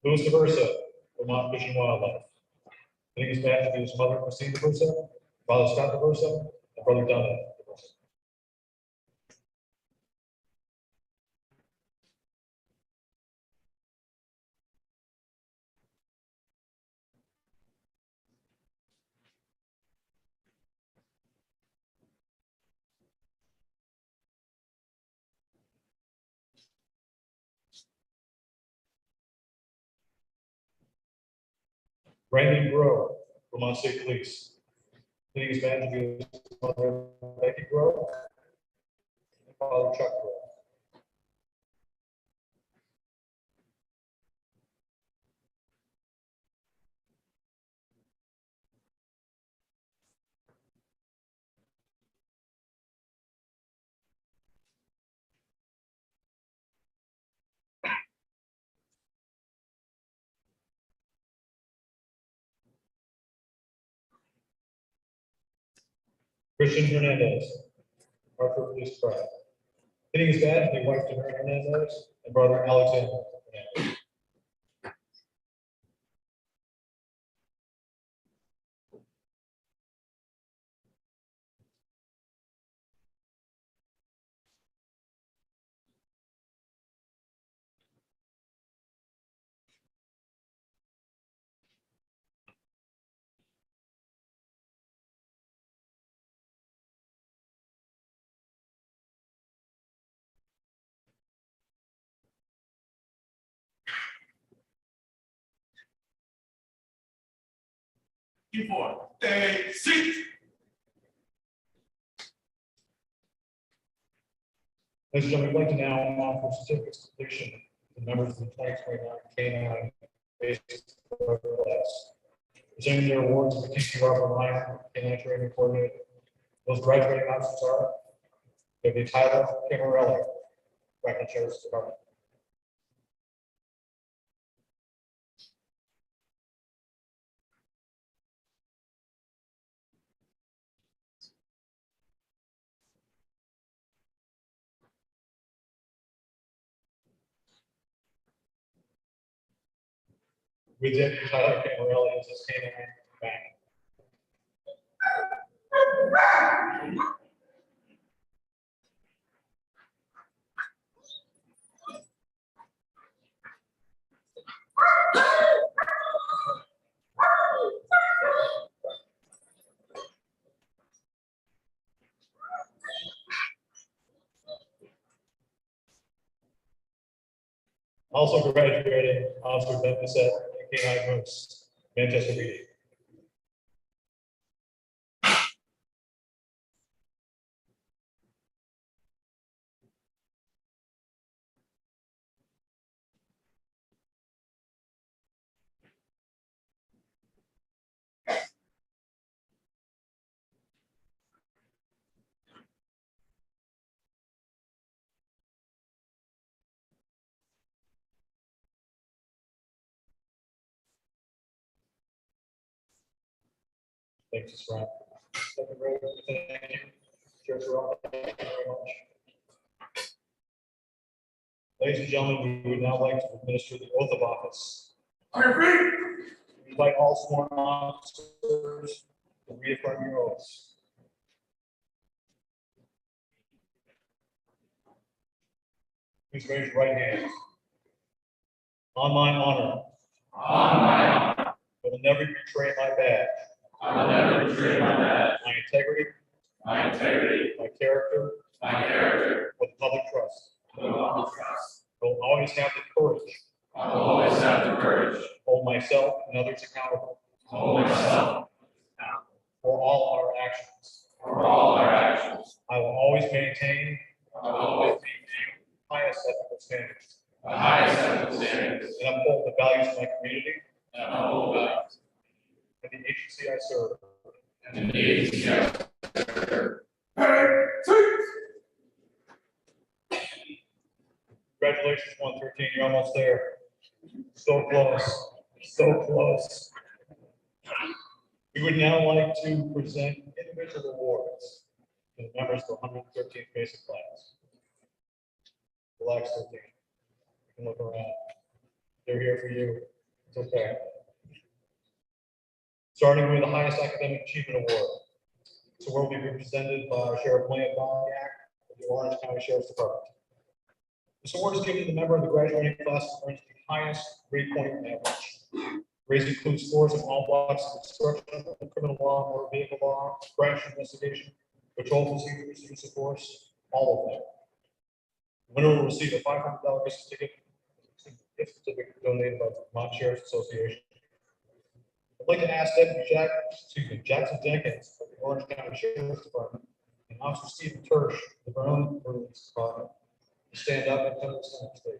Louis DeVersa, Vermont Fish and Wildlife. Putting his badge to his mother, Christine DeVersa, father, Scott DeVersa, and brother, Dominic DeVersa. Brandon Grow, Vermont State Police. Putting his badge to his mother, Becky Grow, and father, Chuck Grow. Christian Hernandez, Hartford Police Department. Pinning his badge to wife Tamara Hernandez and brother Alexander Hernandez. Before. Take seat. Ladies and gentlemen, we'd like to now offer certificates of completion to members of the 2029 K-9 basic class. Presenting their awards to the TC Robert Ryan, K-9 training coordinator. Those graduating officers are W. Tyler Camarelli, Franklin Sheriff's Department. With Deputy Tyler Camarelli as his K-9 back. Also graduating Officer Ben Bissett, K-9 Moose, Manchester PD. Thanks, Mr. Ryan. Second row, thank you. Sheriff Rob, thank you very much. Ladies and gentlemen, we would now like to administer the oath of office. On your feet. We invite all sworn officers to reaffirm your oaths. Please raise your right hand. On my honor, On my honor. I will never betray my badge, I will never betray my badge, my integrity, my integrity, my character, my character, or the public trust. or the public trust. I will always have the courage I will always have the courage to hold myself and others accountable to hold myself for all our actions. for all our actions. I will always maintain I will always highest ethical standards. the highest ethical standards, and uphold the values of my community and uphold the values and the agency I serve. and the agency I serve. Congratulations, 113, you're almost there. So close, so close. We would now like to present individual awards to the members of the 113th basic class. Relax, 13. You can look around. They're here for you. It's okay. Starting with the highest academic achievement award. This award will be presented by Sheriff William Boniak of the Orange County Sheriff's Department. This award is given to the member of the graduating class who earns the highest grade point average. Grades include scores in all blocks of instruction, criminal law, motor vehicle law, crash investigation, patrol procedures, use of force, all of them. The winner will receive a $500 gift certificate donated by the Vermont Sheriff's Association. I'd like to ask Deputy Jackson Jenkins of the Orange County Sheriff's Department and Officer Stephen Tersh of the Berlin Police Department to stand up and come to the center stage.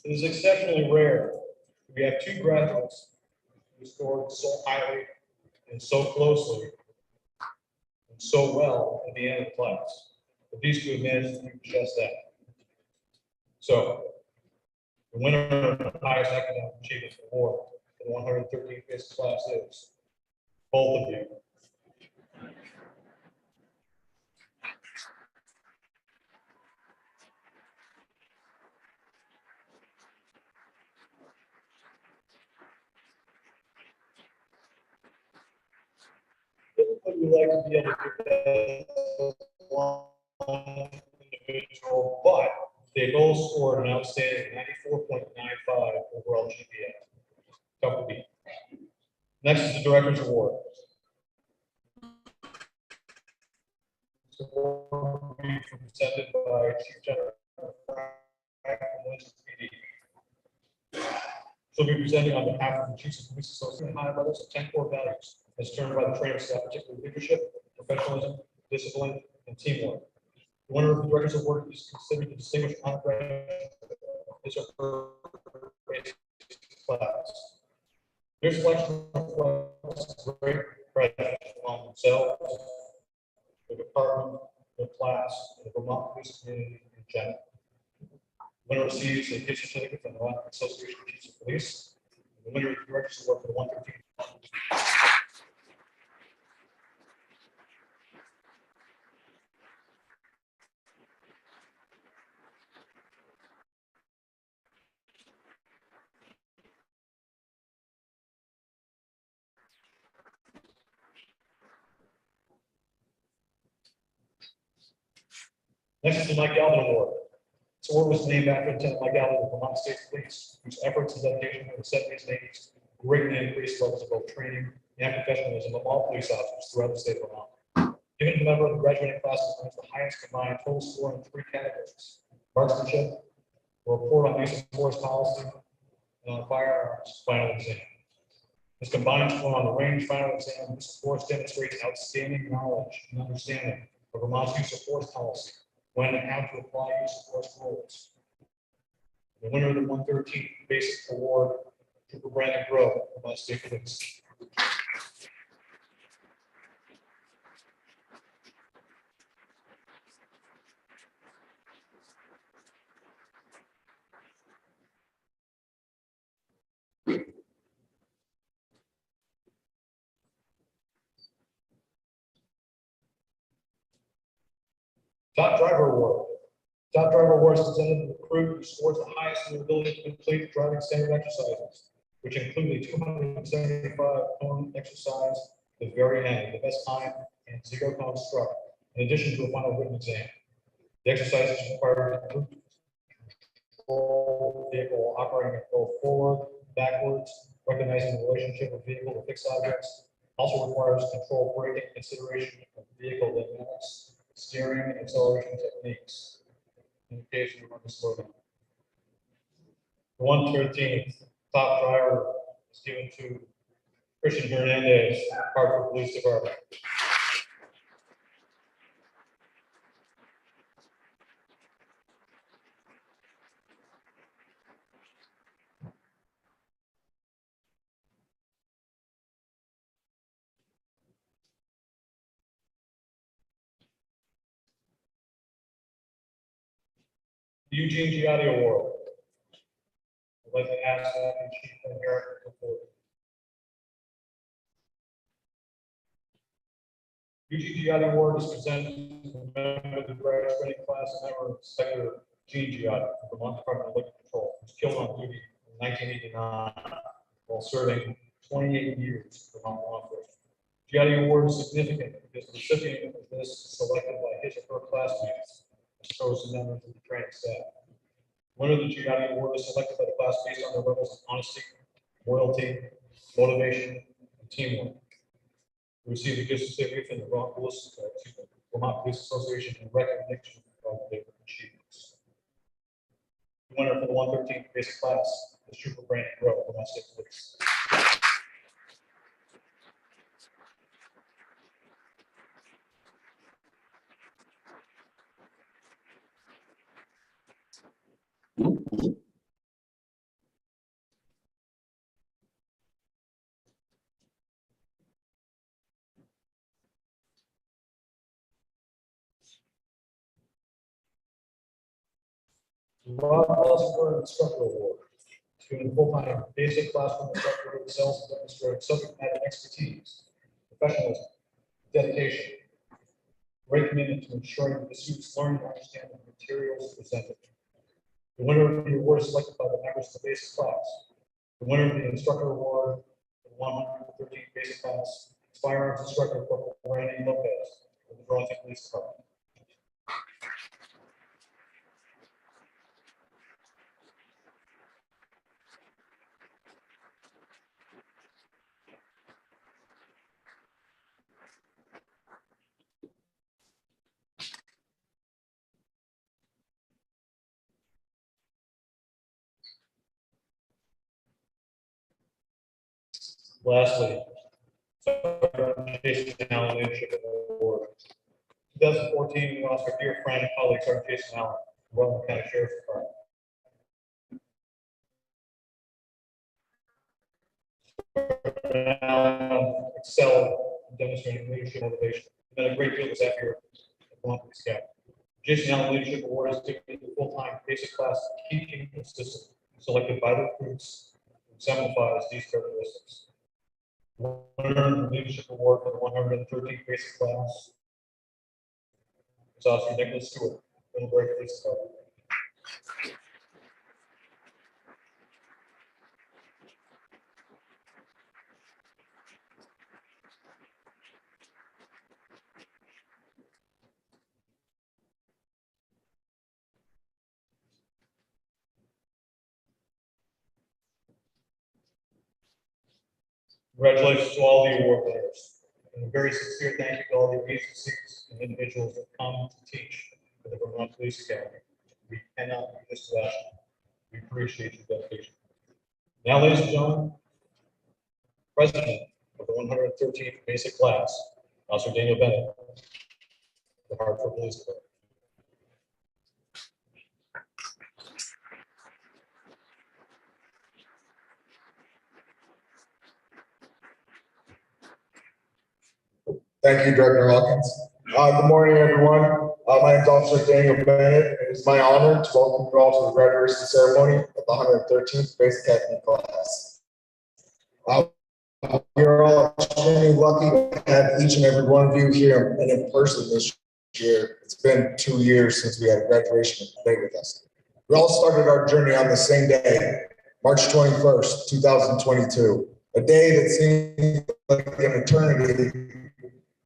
It is exceptionally rare. We have two graduates who scored so highly and so closely and so well at the end of the class. But these two have managed to do just that. So, the winner of the highest academic achievement award for the 113th basic class is both of you. Would you like to be able to do that one individual, but they both scored an outstanding 94.95 overall GPA. Tough to beat. Next is the Director's Award. This award will be presented by Chief General Frank from Lynch PD. She'll be presenting on behalf of the Chiefs of Police Association high levels of 10 core values as determined by the training staff, particularly leadership, professionalism, discipline, and teamwork. The winner of the Director's Award is considered the distinguished honor graduate of his or her basic class. Their selection reflects great credit on themselves, the department, the class, and the Vermont police community in general. The winner receives a gift certificate from the Vermont Association of Chiefs of Police. The winner of the Director's Award for the 113th. Next is the Mike Galvin Award. This award was named after Lieutenant Mike Galvin of the Vermont State Police, whose efforts and dedication in the 70s and 80s greatly increased levels of both training and professionalism of all police officers throughout the state of Vermont. Given to a member of the graduating class who earns the highest combined total score in 3 categories: marksmanship, a report on use of force policy, and on firearms final exam. This combined score on the range final exam, this course demonstrates outstanding knowledge and understanding of Vermont's use of force policy, when and how to apply use of force rules. The winner of the 113th Basic Award, Trooper Brandon Grove, Vermont State Police. Top Driver Award. Top Driver Award is presented to the recruit who scores the highest in their ability to complete driving standard exercises, which include a 275 cone exercise at the very end, the best time, and 0 cone struck, in addition to a final written exam. The exercises require the control vehicle operating at both forward, backwards, recognizing the relationship of vehicle to fixed objects. Also requires control braking, consideration of vehicle dynamics, steering, and acceleration techniques. Indication of the slogan. The 113th top driver is given to Christian Hernandez, Hartford Police Department. Eugene Giotti Award. I'd like to ask Chief Eric to come forward. Eugene Giotti Award is presented to a member of the graduating class and member of Sector Gene Giotti of the Vermont Department of Liquor Control, who was killed on duty in 1989 while serving 28 years for Vermont law enforcement. Giotti Award is significant because the recipient of this is selected by his or her classmates as opposed to members of the training staff. Winner of the Giotti Award is selected by the class based on their levels of honesty, loyalty, motivation, and teamwork. We received a gift certificate from the Vermont Police Association in recognition of their achievements. The winner for the 113th basic class is Trooper Brandon Rowe, Vermont State Police. Rob Osborne Instructor Award, given full-time basic classroom instructor who excels in demonstrating subject matter expertise, professionalism, dedication, great commitment to ensuring that the students learn and understand the materials presented. The winner of the award is selected by the members of the basic class. The winner of the instructor award, the 113th basic class, is firearms instructor Corporal Randy Lopez of the Burlington Police Department. Lastly, Jason Allen Leadership Award. 2014, we lost our dear friend and colleague, Sergeant Jason Allen, Rutland County Sheriff's Department. Allen excelled in demonstrating leadership motivation. He's done a great deal this after at Vermont Police Academy. Jason Allen Leadership Award is given to the full-time basic class teaching assistant selected by the recruits who exemplifies these characteristics. Winner of the Leadership Award for the 113th basic class is Officer Nicholas Stewart, Middlebury Police Department. Congratulations to all the award winners, and a very sincere thank you to all the agencies and individuals that come to teach for the Vermont Police Academy. We cannot do this without you. We appreciate your dedication. Now, ladies and gentlemen, President of the 113th basic class, Officer Daniel Bennett, the Hartford Police Department. Thank you, Director Hawkins. Good morning, everyone. My name is Officer Daniel Bennett. It is my honor to welcome you all to the graduation ceremony of the 113th Basic Academy class. We are all extremely lucky to have each and every one of you here and in person this year. It's been 2 years since we had a graduation day with us. We all started our journey on the same day, March 21st, 2022, a day that seemed like an eternity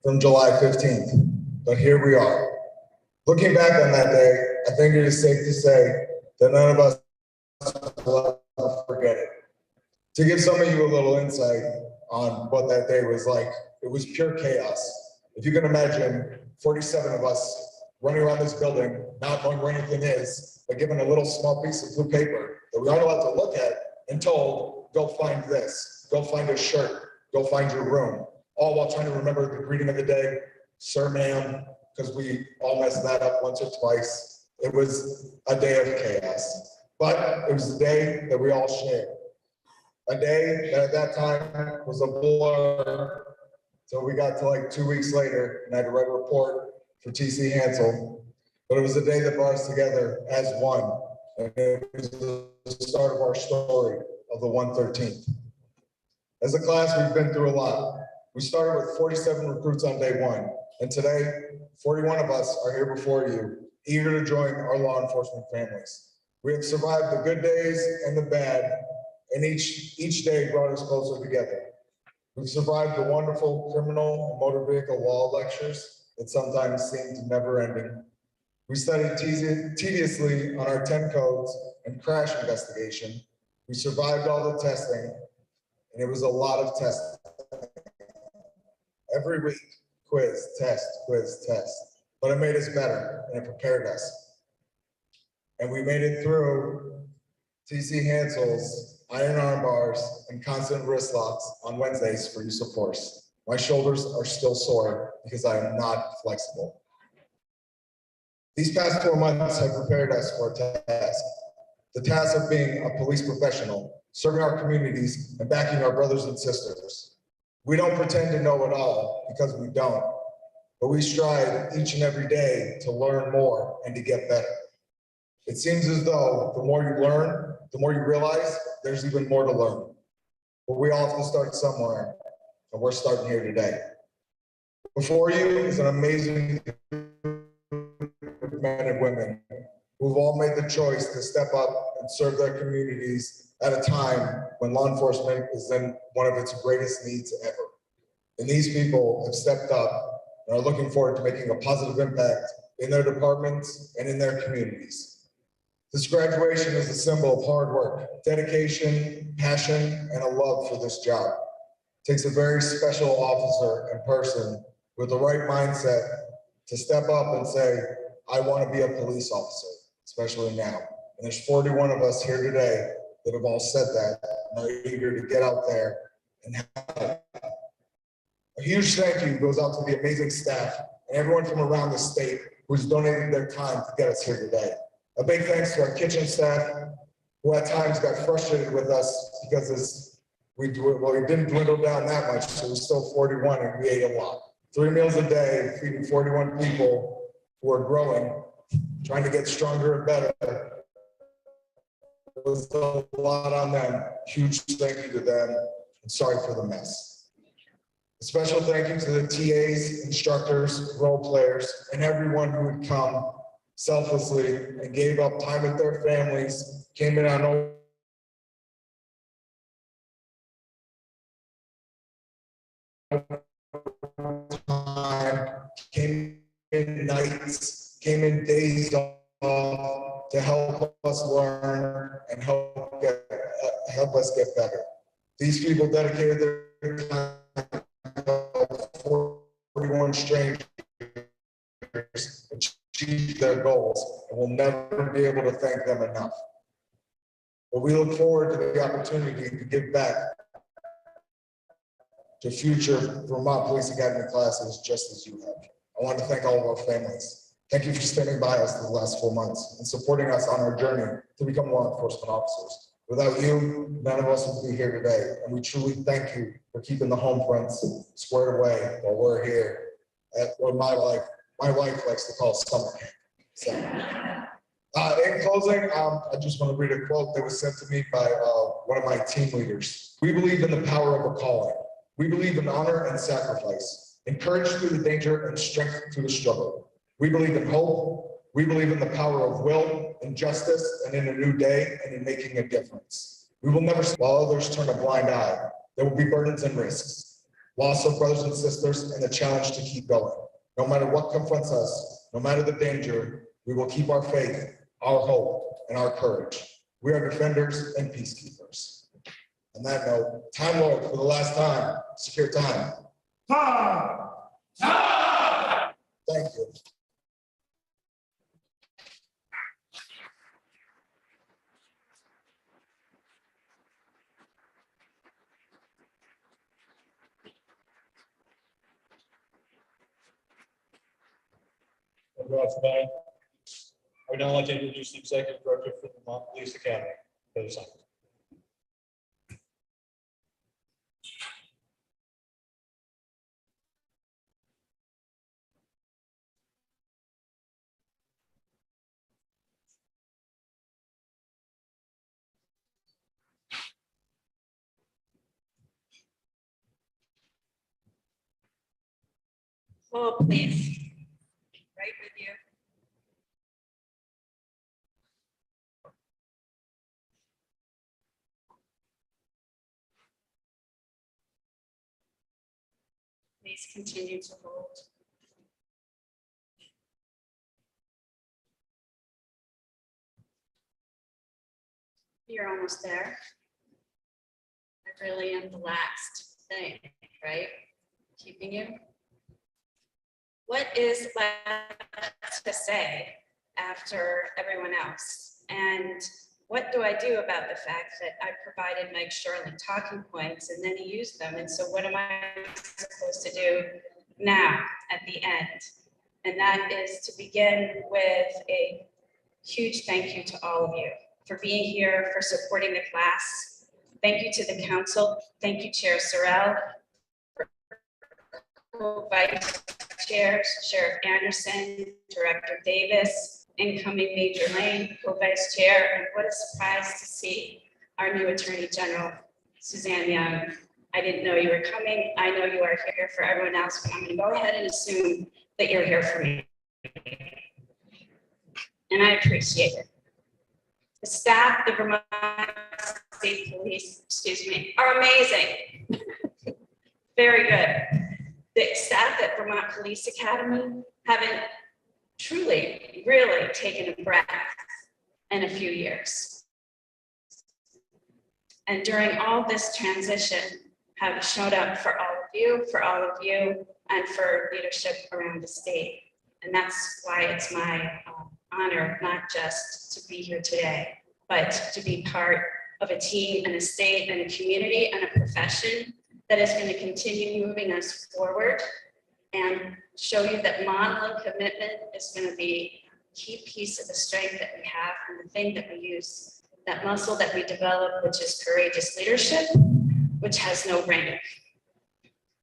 from July 15th, but here we are. Looking back on that day, I think it is safe to say that none of us will ever forget it. To give some of you a little insight on what that day was like, it was pure chaos. If you can imagine 47 of us running around this building, not knowing where anything is, but given a little small piece of blue paper that we aren't allowed to look at and told, go find this, go find a shirt, go find your room. All while trying to remember the greeting of the day, sir, ma'am, because we all messed that up once or twice. It was a day of chaos, but it was a day that we all shared. A day that at that time was a blur. So we got to like 2 weeks later and I had to write a report for TC Hansel. but it was the day that brought us together as one. And it was the start of our story of the 113th. As a class, we've been through a lot. We started with 47 recruits on day one, and today, 41 of us are here before you, eager to join our law enforcement families. We have survived the good days and the bad, and each day brought us closer together. We've survived the wonderful criminal and motor vehicle law lectures that sometimes seemed never ending. We studied tediously on our 10 codes and crash investigation. We survived all the testing, and it was a lot of testing. Every week, quiz, test, but it made us better and it prepared us. And we made it through TC Hansel's iron arm bars and constant wrist locks on Wednesdays for use of force. My shoulders are still sore because I am not flexible. These past 4 months have prepared us for a task. The task of being a police professional, serving our communities, and backing our brothers and sisters. We don't pretend to know it all because we don't, but we strive each and every day to learn more and to get better. It seems as though the more you learn, the more you realize there's even more to learn. But we all have to start somewhere, and we're starting here today. Before you is an amazing men and women who've all made the choice to step up and serve their communities at a time when law enforcement is in one of its greatest needs ever. And these people have stepped up and are looking forward to making a positive impact in their departments and in their communities. This graduation is a symbol of hard work, dedication, passion, and a love for this job. It takes a very special officer and person with the right mindset to step up and say, I want to be a police officer, especially now. And there's 41 of us here today that have all said that and are eager to get out there and help. A huge thank you goes out to the amazing staff and everyone from around the state who's donated their time to get us here today. A big thanks to our kitchen staff, who at times got frustrated with us because we didn't dwindle down that much, so we're still 41 and we ate a lot. 3 meals a day, feeding 41 people who are growing, trying to get stronger and better. It was a lot on them. Huge thank you to them, and sorry for the mess. A special thank you to the TAs, instructors, role players, and everyone who would come selflessly and gave up time with their families, came in on time, came in nights, came in days off to help us learn and help us get better. These people dedicated their time to 41 strangers, achieve their goals, and we'll never be able to thank them enough. But we look forward to the opportunity to give back to future Vermont Police Academy classes just as you have. I want to thank all of our families. Thank you for standing by us the last 4 months and supporting us on our journey to become law enforcement officers. Without you, none of us would be here today. And we truly thank you for keeping the home fronts squared away while we're here at what my wife likes to call summer camp. So, in closing, I just want to read a quote that was sent to me by one of my team leaders. We believe in the power of a calling. We believe in honor and sacrifice, encourage through the danger and strength through the struggle. We believe in hope. We believe in the power of will and justice and in a new day and in making a difference. We will never, while others turn a blind eye. There will be burdens and risks, loss of brothers and sisters, and the challenge to keep going. No matter what confronts us, no matter the danger, we will keep our faith, our hope, and our courage. We are defenders and peacekeepers. On that note, Time Lord, for the last time, secure time. Time! Thank you. I would now like to introduce the Executive Director for the Vermont Police Academy, Heather Simon. Hold, please. Right with you. Please continue to hold. You're almost there. I really am the last thing, right? Keeping you. What is left to say after everyone else? And what do I do about the fact that I provided Mike Sherling talking points and then he used them? And so what am I supposed to do now at the end? And that is to begin with a huge thank you to all of you for being here, for supporting the class. Thank you to the council. Thank you, Chair Sorrell, Vice Chairs, Sheriff Anderson, Director Davis, incoming Major Lane, Co-Vice Chair, and what a surprise to see our new Attorney General, Suzanne Young. I didn't know you were coming. I know you are here for everyone else, but I'm going to go ahead and assume that you're here for me. And I appreciate it. The staff, the Vermont State Police, are amazing. Very good. The staff at Vermont Police Academy haven't truly, really taken a breath in a few years. And during all this transition, have showed up for all of you, and for leadership around the state. And that's why it's my honor, not just to be here today, but to be part of a team and a state and a community and a profession that is going to continue moving us forward and show you that modeling commitment is going to be a key piece of the strength that we have and the thing that we use, that muscle that we develop, which is courageous leadership, which has no rank.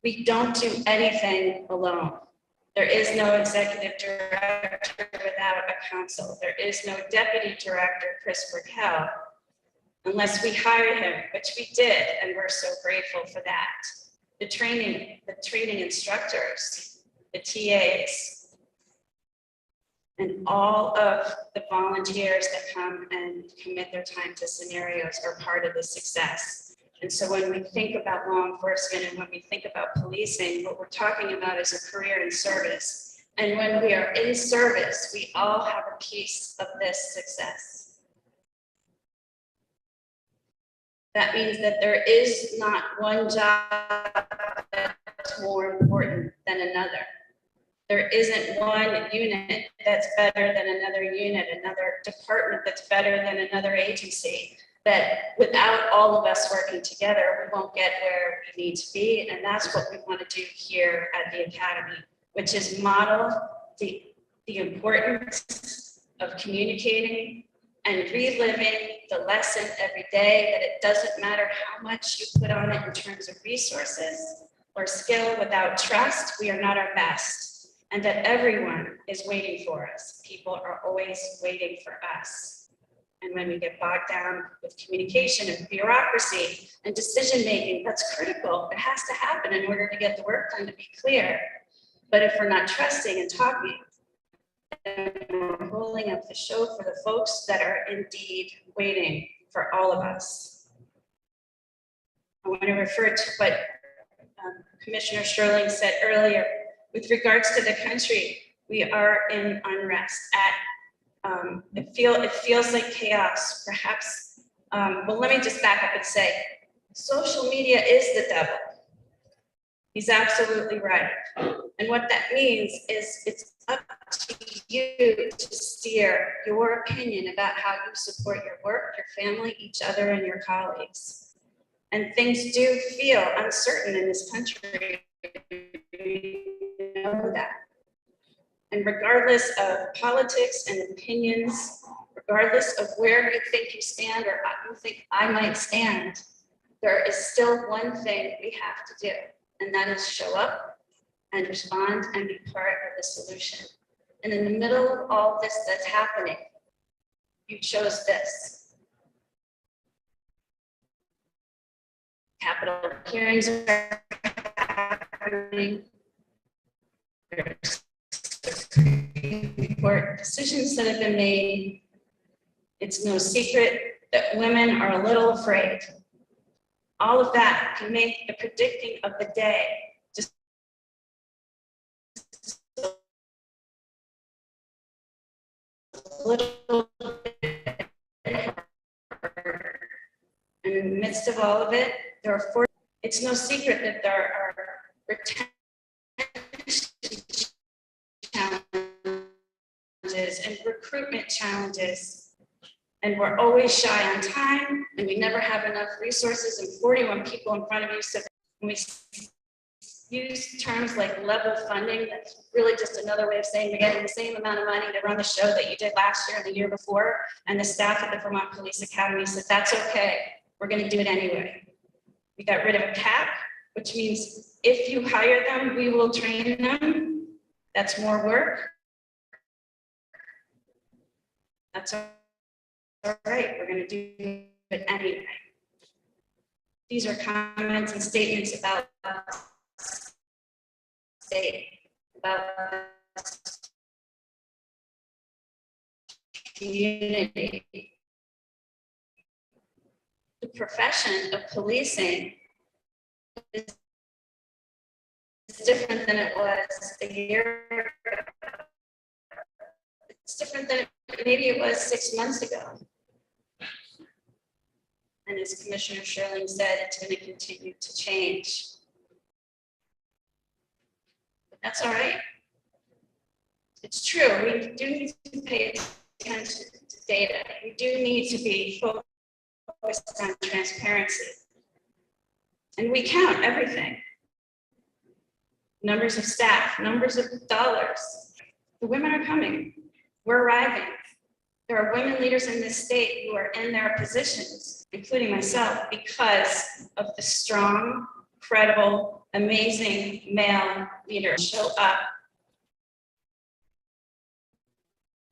We don't do anything alone. There is no executive director without a council. There is no deputy director, Chris Burkell, unless we hire him, which we did, and we're so grateful for that. The training instructors, the TAs, and all of the volunteers that come and commit their time to scenarios are part of the success. And so when we think about law enforcement and when we think about policing, what we're talking about is a career in service. And when we are in service, we all have a piece of this success. That means that there is not one job that's more important than another. There isn't one unit that's better than another unit, another department that's better than another agency. That without all of us working together, we won't get where we need to be. And that's what we want to do here at the Academy, which is model the importance of communicating and reliving the lesson every day, that it doesn't matter how much you put on it in terms of resources or skill. Without trust, we are not our best, and that everyone is waiting for us. People are always waiting for us. And when we get bogged down with communication and bureaucracy and decision-making, that's critical. It has to happen in order to get the work done, to be clear. But if we're not trusting and talking, and we're holding up the show for the folks that are indeed waiting for all of us. I want to refer to what Commissioner Sherling said earlier. With regards to the country, we are in unrest. It feels like chaos, perhaps. Well, let me just back up and say, social media is the devil. He's absolutely right. And what that means is it's up to you to steer your opinion about how you support your work, your family, each other, and your colleagues. And things do feel uncertain in this country. You know that. And regardless of politics and opinions, regardless of where you think you stand or you think I might stand, there is still one thing we have to do, and that is show up and respond and be part of the solution. And in the middle of all this that's happening, you chose this. Capital hearings are happening. For decisions that have been made, it's no secret that women are a little afraid. All of that can make the predicting of the day just a little bit harder. And in the midst of all of it, it's no secret that there are retention challenges and recruitment challenges. And we're always shy on time, and we never have enough resources and 41 people in front of you. So when we use terms like level funding, that's really just another way of saying we're getting the same amount of money to run the show that you did last year and the year before. And the staff at the Vermont Police Academy said, that's okay. We're going to do it anyway. We got rid of a cap, which means if you hire them, we will train them. That's more work. That's all right. We're going to do it anyway. These are comments and statements about state, about community. The profession of policing is different than it was a year ago. It's different than maybe it was 6 months ago. And as Commissioner Sherling said, it's going to continue to change. But that's all right. It's true. We do need to pay attention to data. We do need to be focused on transparency. And we count everything. Numbers of staff, numbers of dollars. The women are coming. We're arriving. There are women leaders in this state who are in their positions, including myself, because of the strong, credible, amazing male leaders show up.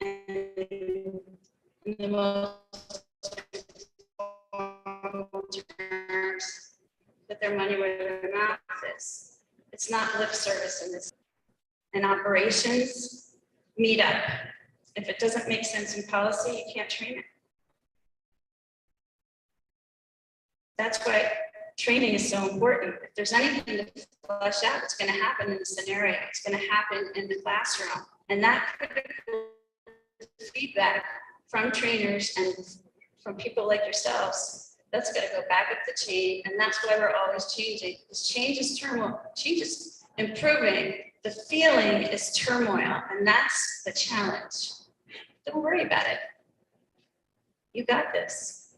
And in the most terms, put their money where their mouth is. It's not lip service in this. And operations meet up. If it doesn't make sense in policy, you can't train it. That's why training is so important. If there's anything to flesh out, it's going to happen in the scenario. It's going to happen in the classroom. And that critical feedback from trainers and from people like yourselves, that's going to go back up the chain. And that's why we're always changing. Because change is turmoil. Change is improving. The feeling is turmoil. And that's the challenge. Don't worry about it. You got this.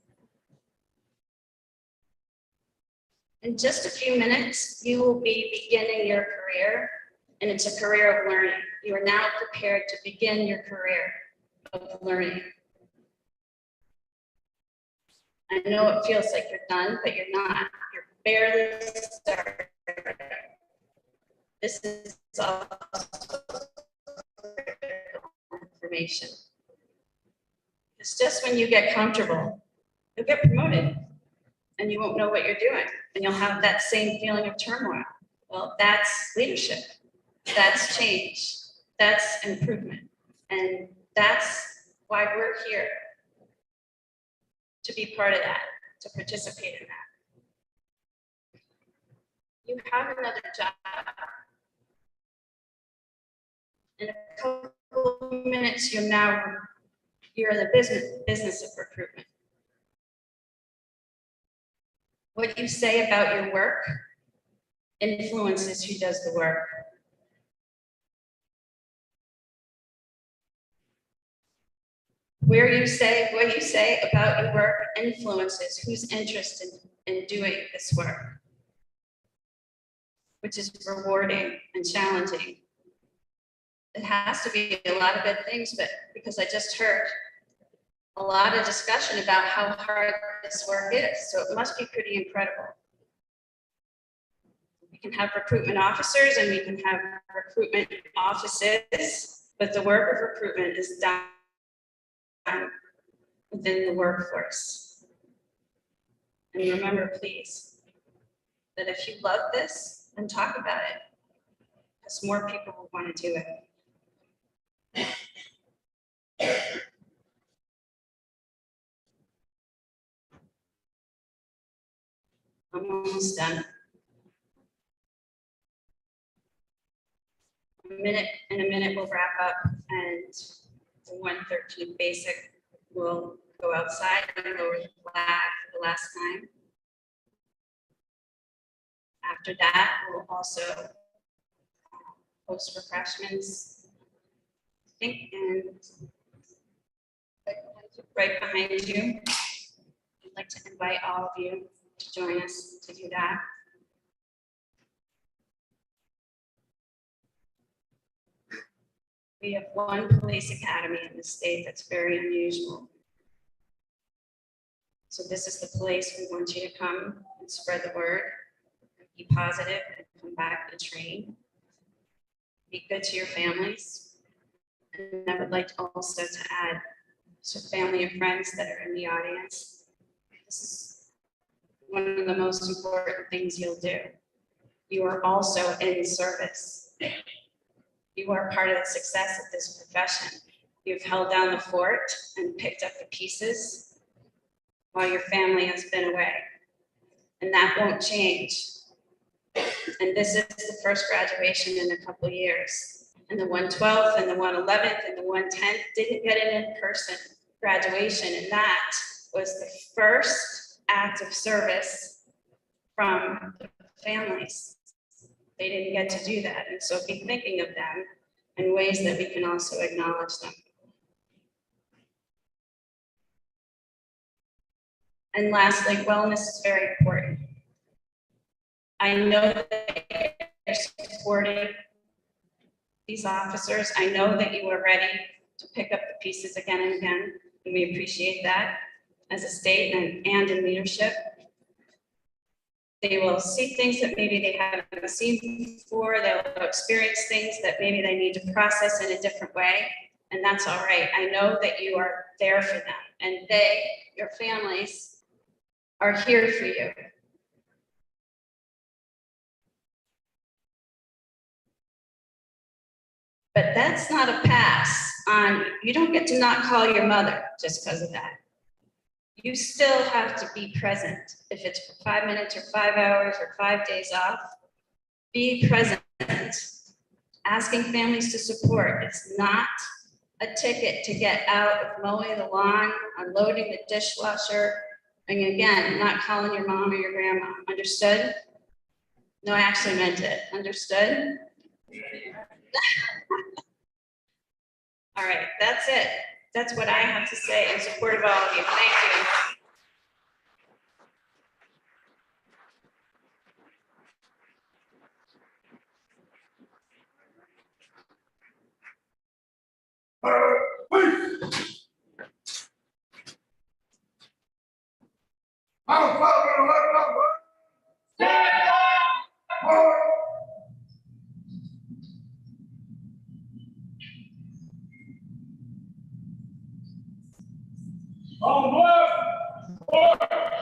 In just a few minutes, you will be beginning your career, and it's a career of learning. You are now prepared to begin your career of learning. I know it feels like you're done, but you're not. You're barely started. This is all information. It's just when you get comfortable, you'll get promoted and you won't know what you're doing and you'll have that same feeling of turmoil. Well, that's leadership. That's change. That's improvement. And that's why we're here, to be part of that, to participate in that. You have another job. In a couple of minutes, you're in the business of recruitment. What you say about your work influences who does the work. What you say about your work influences who's interested in doing this work, which is rewarding and challenging. It has to be a lot of good things, but because I just heard a lot of discussion about how hard this work is, so it must be pretty incredible. We can have recruitment officers and we can have recruitment offices, but the work of recruitment is done within the workforce. And remember, please, that if you love this, then talk about it. because more people will want to do it. I'm almost done. In a minute, we'll wrap up, and the 113 basic will go outside and lower the flag for the last time. After that, we'll also host refreshments, I think, and right behind you. I'd like to invite all of you to join us to do that. We have one police academy in the state that's very unusual. So this is the place we want you to come and spread the word, be positive, and come back and train. Be good to your families. And I would like also to add to family and friends that are in the audience. This is one of the most important things you'll do. You are also in service. You are part of the success of this profession. You've held down the fort and picked up the pieces while your family has been away. And that won't change. And this is the first graduation in a couple of years. And the 112th and the 111th and the 110th didn't get an in-person graduation. And that was the first act of service from the families. They didn't get to do that. And so be thinking of them in ways that we can also acknowledge them. And lastly, wellness is very important. I know that you're supporting these officers. I know that you are ready to pick up the pieces again and again. And we appreciate that as a state and in leadership. They will see things that maybe they haven't seen before. They'll experience things that maybe they need to process in a different way. And that's all right. I know that you are there for them, and they, your families, are here for you. But that's not a pass on, you don't get to not call your mother just because of that. You still have to be present. If it's for 5 minutes or 5 hours or 5 days off, be present. Asking families to support. It's not a ticket to get out of mowing the lawn, unloading the dishwasher, and again, not calling your mom or your grandma. Understood? No, I actually meant it. Understood? All right, that's it. That's what I have to say in support of all of you. Thank you. On the left, forward.